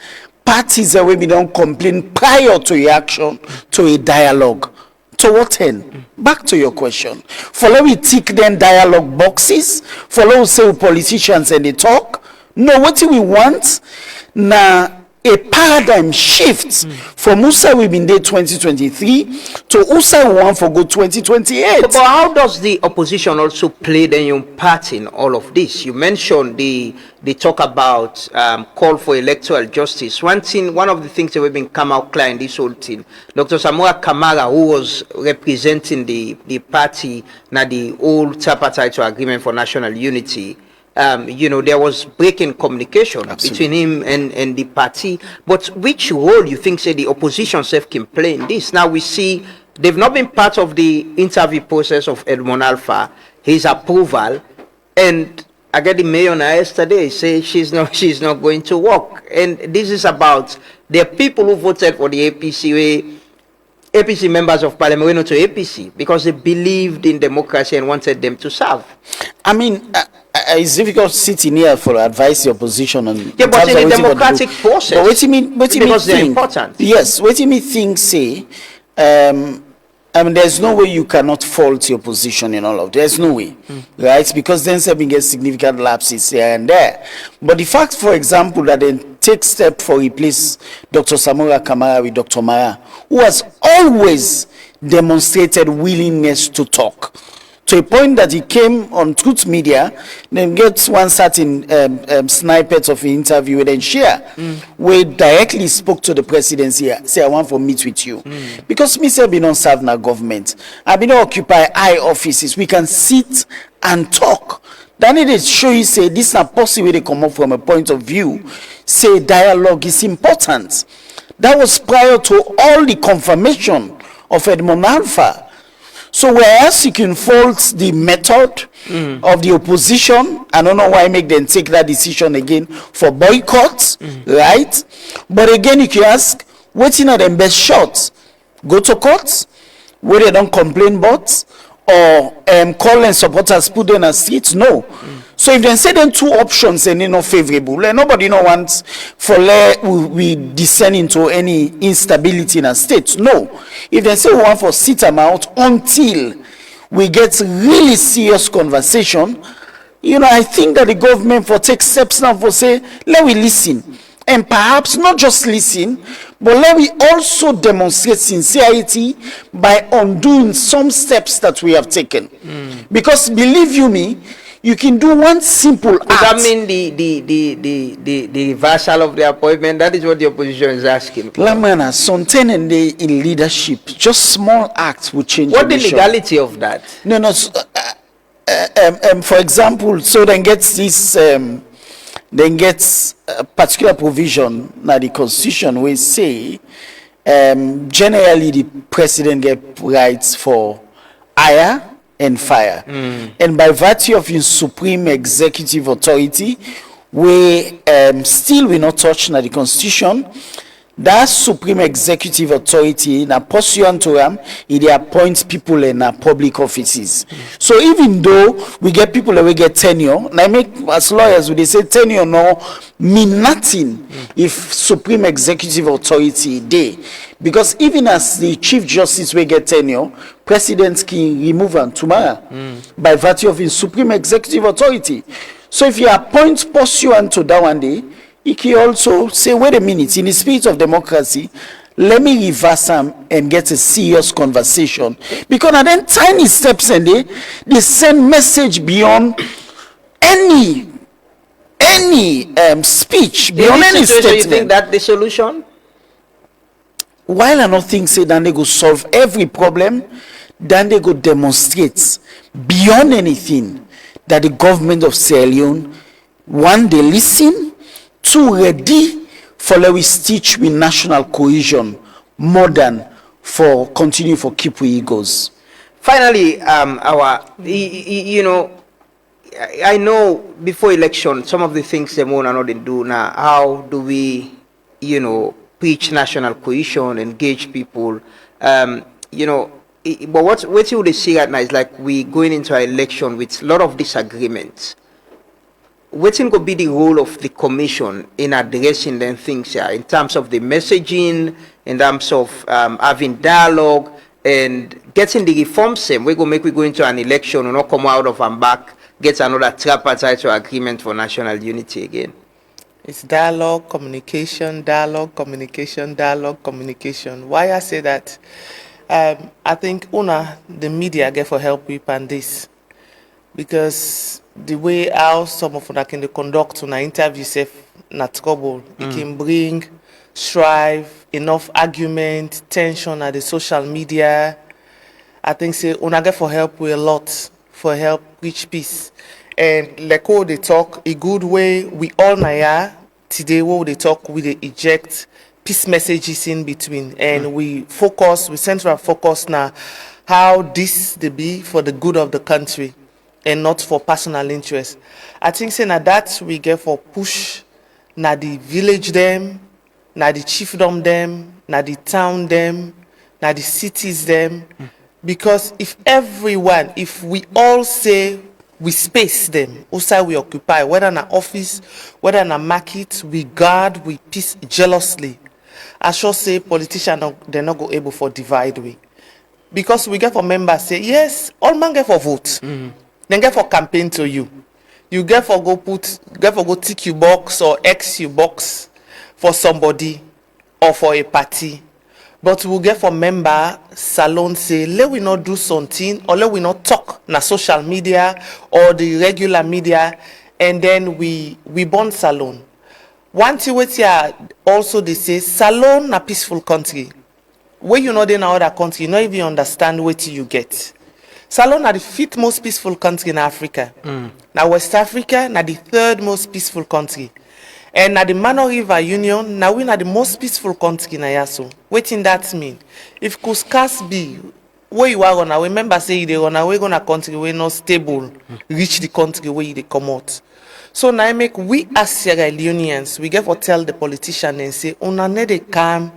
parties that we don't complain prior to reaction to a dialogue. To what end? Back to your question. For we tick then dialogue boxes, for we say politicians and they talk. No, what we want now a paradigm shift from USA we been there 2023 to USA we want for go 2028. But how does the opposition also play their part in all of this? You mentioned the talk about call for electoral justice. One of the things that we've been come out clear in this whole thing, Dr. Samora Kamara, who was representing the party, now the old tripartite agreement for national unity, there was breaking communication between him and the party. But which role you think, say, the opposition self can play in this? Now we see they've not been part of the interview process of Edmond Alpha, his approval, and I get the mayor yesterday say she's not going to work. And this is about the people who voted for the APC members of parliament went to APC because they believed in democracy and wanted them to serve. I mean, it's difficult sitting here for advice the opposition on. Yeah, but in the democratic process. But what do you mean? Because they're important. Yes, what do you mean? Think say, I mean, there's no way you cannot fault your position in all of. There's no way, right? Because then something gets significant lapses here and there. But the fact, for example, that they take step for replace Dr. Samora Kamara with Dr. Mara, who has always demonstrated willingness to talk, to a point that he came on Truth Media, then gets one certain snippet of an interview and then share, where directly spoke to the presidency, say, I want to meet with you. Because me say, I've been on serve now government, I've been occupy high offices, we can sit and talk. Then it is show you say, this is not possible to come up from a point of view, say dialogue is important. That was prior to all the confirmation of Edmond Alpha. So whereas you can fault the method of the opposition, I don't know why make them take that decision again for boycotts, right? But again, you can ask, waiting at them best shots, go to court, where they don't complain about, or call and supporters put them on streets? No. So if they say them two options and they're not favorable, and nobody no wants for we descend into any instability in a state. No. If they say we want for sit them out until we get really serious conversation, I think that the government for take steps now for say, let we listen. And perhaps not just listen, but let me also demonstrate sincerity by undoing some steps that we have taken. Because believe you me, you can do one simple act. Does that mean the reversal of the appointment? That is what the opposition is asking. Lamana, something in leadership, just small acts will change. What the legality of that? No. For example, so then gets this. Then gets a particular provision now the constitution will say generally the president get rights for hire and fire, and by virtue of his supreme executive authority, we still will not touch now the constitution. That supreme executive authority, now pursuant to them, it appoints people in public offices. So even though we get people that we get tenure, now make as lawyers, they say tenure no mean nothing if supreme executive authority they. Because even as the chief justice we get tenure, president can remove them tomorrow by virtue of his supreme executive authority. So if you appoint pursuant to that one day, he can also say, wait a minute, in the spirit of democracy, let me reverse them and get a serious conversation. Because then tiny steps and they send message beyond any speech, beyond any statement. You think that's the solution? While I don't think say that they go solve every problem, then they go demonstrate beyond anything that the government of Sierra Leone, one, they listen, two, ready for let we stitch with national cohesion more than for continue for keep we egos. Finally, I know before election some of the things they want to not do now. How do we, preach national cohesion, engage people? But what you would see right now is like we going into an election with a lot of disagreements. what could be the role of the commission in addressing them things here in terms of the messaging, in terms of having dialogue and getting the reforms? We go into an election and not come out of and back, get another tripartite agreement for national unity again. It's dialogue, communication, dialogue, communication, dialogue, communication. Why I say that? I think the media get for help with and this, because the way how some of them can conduct on an interview safe not trouble. It can bring strife, enough argument, tension at the social media. I think say get for help with a lot, for help reach peace. And like how they talk, a good way we all know today what they talk, we they eject peace messages in between, and we central focus now how this they be for the good of the country and not for personal interest. I think saying that we get for push na the village them, na the chiefdom them, na the town them, na the cities them. Because if we all say we space them, outside we occupy, whether in an office, whether in a market, we guard, we peace jealously. I should say politicians they're not go able for divide we. Because we get for members say, yes, all man get for vote. Then get for campaign to you. You get for go tick you box or X you box for somebody or for a party. But we get for member salon say, let we not do something or let we not talk na social media or the regular media, and then we born salon. One thing what here also they say salon na peaceful country. Where you know they in other country, you not even understand what you get. Salon na the 5th most peaceful country in Africa. Now West Africa na the 3rd most peaceful country. And na the Mano River Union, now we na the most peaceful country in Ayaso. What in that mean? If Kuskas be where you are gonna, remember say they gonna we gonna country we not stable, reach the country where they come out. So now make we as Sierra Leoneans, we get for tell the politician and say, una ne they come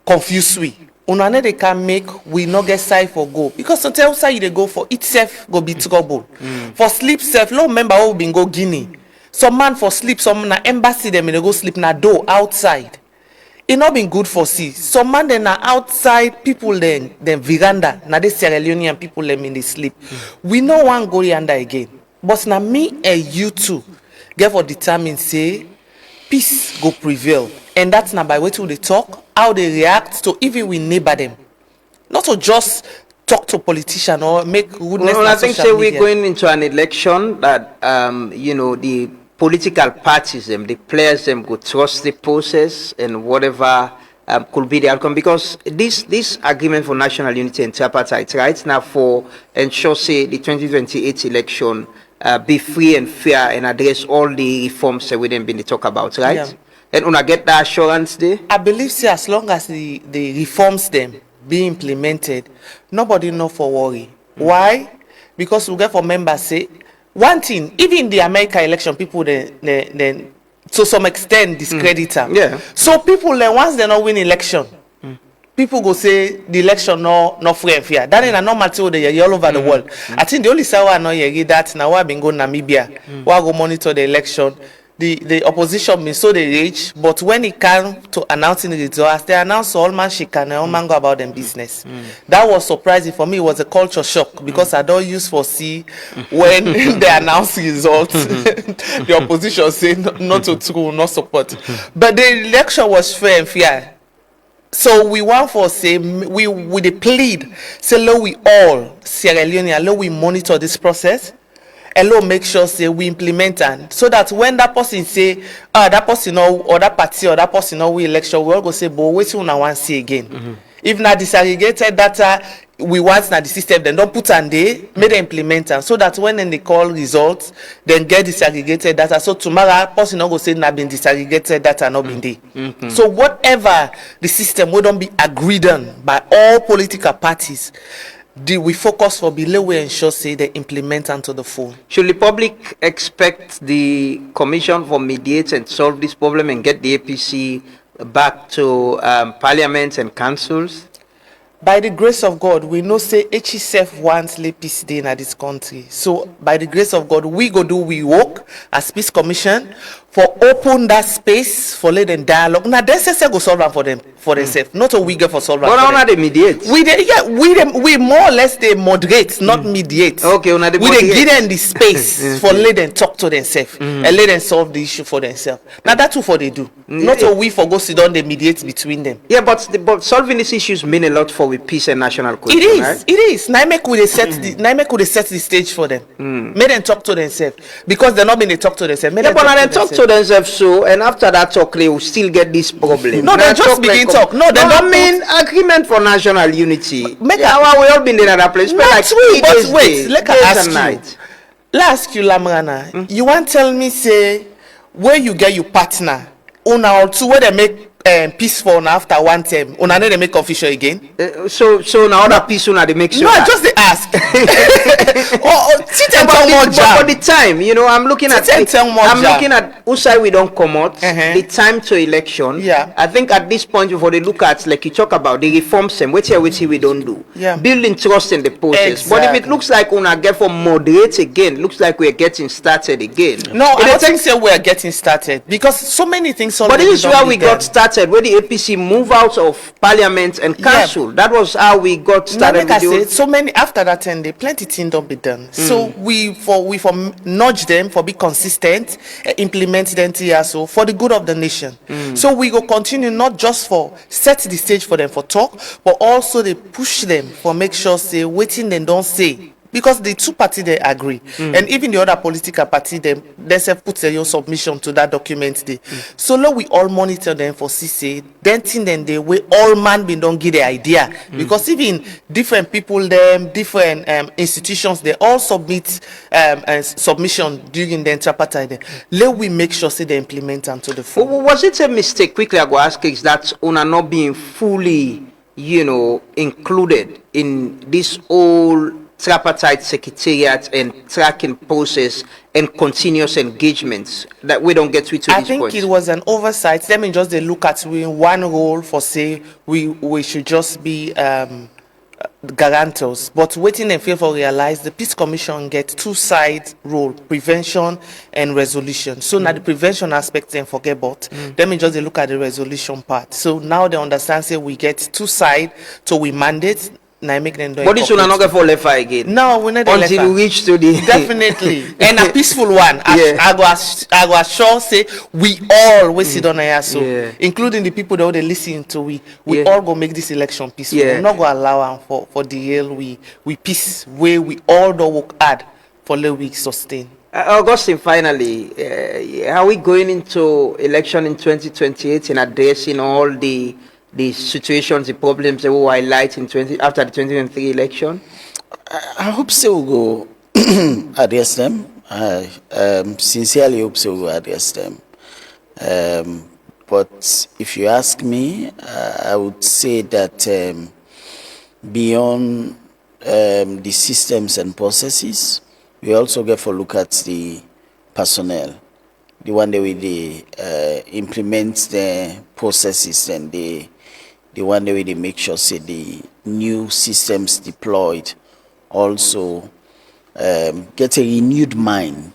confuse we. Una ne they can make we not get side for go, because to tell side they go for itself go be trouble. For sleep self, no member who been go Guinea. Some man for sleep, some na embassy them and they go sleep na door outside. It not been good for see. Some man then na outside people then veranda na the Sierra Leonean people them in the sleep. We no one go yonder again. But na me and you too get for determine say peace go prevail, and that's not by way to they talk, how they react to even we neighbor them, not to just talk to politician or make goodness. Well, I think say we're going into an election that the political parties the players go trust the process and whatever could be the outcome, because this agreement for national unity and tripartite right now for ensure say the 2028 election be free and fair and address all the reforms that we didn't been talk about, right? Yeah. And una get that assurance there? I believe say as long as the reforms them be implemented, nobody know for worry. Why? Because we get for members say one thing, even in the America election, people then to some extent discredit them. Yeah. So people then once they not win election, people go say the election no free and fair. That is a normal thing they hear all over the world. I think the only side I know hear that now I been go Namibia, where I go monitor the election. The opposition been so they rage, but when it came to announcing the results, they announced all man shake and all man go about them business. That was surprising for me. It was a culture shock, because I don't use for see when they announce results, the opposition say not to true, not support. But the election was fair and fair. So we want for say we the plead say let we all Sierra Leone, let we monitor this process. Hello, make sure say we implement, and so that when that person say that person or that party or that person we election, we all go say but wait till now want see again. If not disaggregated data we want na the system, then don't put and they make them implement, and so that when they call results then get disaggregated data, so tomorrow person not go say na been disaggregated data not been there. So whatever the system will don't be agreed on by all political parties, we focus for below we ensure say they implement unto the full. Should the public expect the commission for mediate and solve this problem and get the APC back to parliaments and councils? by the grace of God, we know say HSF wants lay peace day in this country. So by the grace of God, we go do we work as Peace Commission for open that space for let them dialogue. Now they say go solve for them for themselves, not a we get for solve. But how they mediate? We more or less they moderate, not mediate. Okay, we they give them the space for let them talk to themselves and let them solve the issue for themselves. Now that's what they do. Not a we for go sit down they mediate between them. Yeah, but solving these issues mean a lot for with peace and national cohesion. It is. Right? It is. Naime could set the stage for them. Make them talk to themselves because they're not being they talk to themselves. Yeah, but then talk to themselves so, and after that talk, they will still get this problem. No, they just begin talk. No, they don't mean agreement for national unity. Make we all been in that place. Not like true, but wait, let me ask you. Night. Let's ask you, Lamrana. You want tell me say where you get your partner? Una or two where they make peaceful after one term. Una they make official again. So now other peace una they make sure. No, just they ask. For the time, you know, I'm looking at who side we don't come out. The time to election. Yeah. I think at this point before they look at like you talk about the reforms and which we don't do. Yeah. Building trust in the process. Exactly. But if it looks like una get for moderate again, looks like we're getting started again. No, I don't think so we're getting started because so many things but this is where we got started, where the APC move out of parliament and council. Yeah. That was how we got started. Like I said, so many after that 10 day, plenty things don't be done. So we for nudge them for be consistent, implement them here so for the good of the nation. So we go continue not just for set the stage for them for talk, but also they push them for make sure say waiting them don't say. Because the two parties they agree, and even the other political party they self put their own submission to that document. So now we all monitor them for CC. Then think then the way all man be don't get the idea because even different people, different institutions, they all submit submission during the tripartite. Let we make sure say they implement them to the full. Was it a mistake? Quickly, I go ask is that una not being fully, included in this whole tripartite secretariat and tracking process and continuous engagements that we don't get to this point? I think it was an oversight. Let me just look at one role for say we should just be guarantors, but waiting and favor realize the Peace Commission get two-side role, prevention and resolution. So now the prevention aspect and forget about. Let me just look at the resolution part. So now they understand say we get two-side, so we mandate. Make them but this will not get for left again. No, we not until we reach to the definitely and a peaceful one. I go assure say we all sit on here so including the people that they listen to we all go make this election peaceful. We're not gonna allow them for the hell we peace where we all do work hard for the week sustain. Augustine, finally, are we going into election in 2028 and addressing all the situations, the problems that we will highlight after the 2023 election? I hope so we'll go address them. I sincerely hope so we'll address them. But if you ask me, I would say that beyond the systems and processes, we also get to look at the personnel, the one that we implement the processes and the one that we make sure say the new systems deployed also get a renewed mind,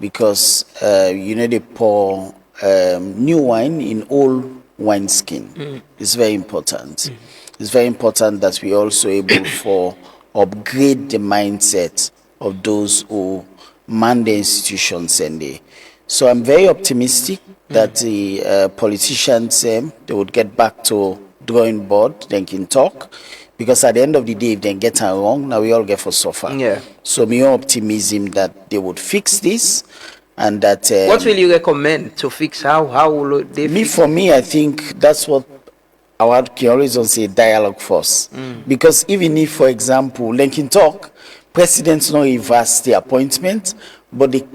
because they pour new wine in old wineskin. It's very important. It's very important that we also able for upgrade the mindset of those who man the institutions so I'm very optimistic that the politicians they would get back to drawing board, they can talk, because at the end of the day, if they get it wrong, now we all get for suffer. Yeah. So my optimism that they would fix this, and that. What will you recommend to fix? How will they? For me, I think that's what our horizon say: dialogue first. Because even if, for example, they can talk, presidents not reverse the appointment, but they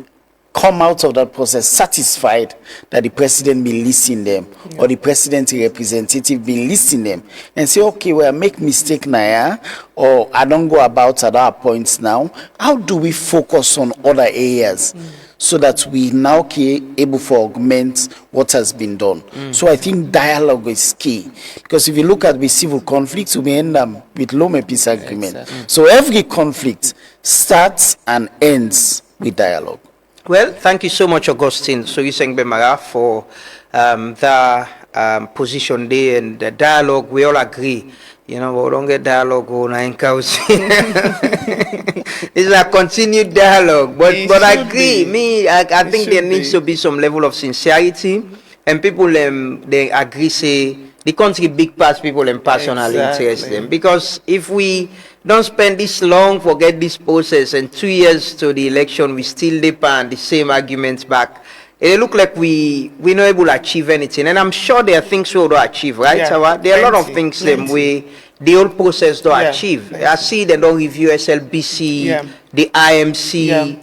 come out of that process satisfied that the president be listening them, or the president representative be listening them, and say, okay, well, I make mistake now, or I don't go about at our points now. How do we focus on other areas? so that we now able to augment what has been done. So I think dialogue is key, because if you look at the civil conflicts, we may end up with Lome peace agreement. So every conflict starts and ends with dialogue. Well, thank you so much, Augustine Sorie Sengeh for the position there and the dialogue. We all agree. You know, we don't get dialogue on It's a continued dialogue, but I agree. I think there needs to be some level of sincerity, and people they agree say the country big pass people and personally interest them, because if we don't spend this long, forget this process, and 2 years to the election, we still depend the same arguments back. It look like we not able to achieve anything, and I'm sure there are things we will achieve, right? Yeah, There are a lot of things we the whole process to achieve. I see they don't review SLBC, the IMC,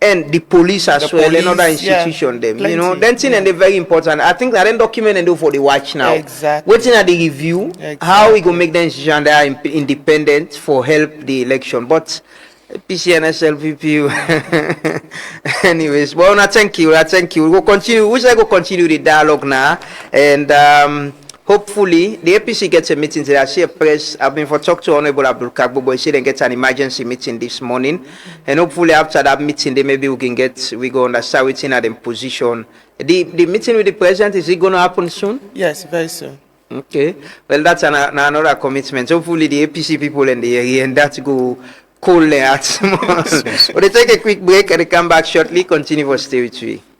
and the police as well, and other institutions. Them, you know, then thing and they're very important. I think that then document and do for the watch now. Exactly. Waiting at the review, how we gonna make the institution that are independent for help the election, but. PC and SLPP. Anyways, well, thank you. We'll continue. We shall go continue the dialogue now, and hopefully the APC gets a meeting today. I see a press. I've been for talk to Honorable Abdul Kagbo, but he said they get an emergency meeting this morning, and hopefully after that meeting, then maybe we go understand within at them position. The meeting with the president, is it going to happen soon? Yes, very soon. Okay. Well, that's another commitment. Hopefully the APC people in the area and that go. Cool at but they take a quick break and they come back shortly. Continue for Stay with me.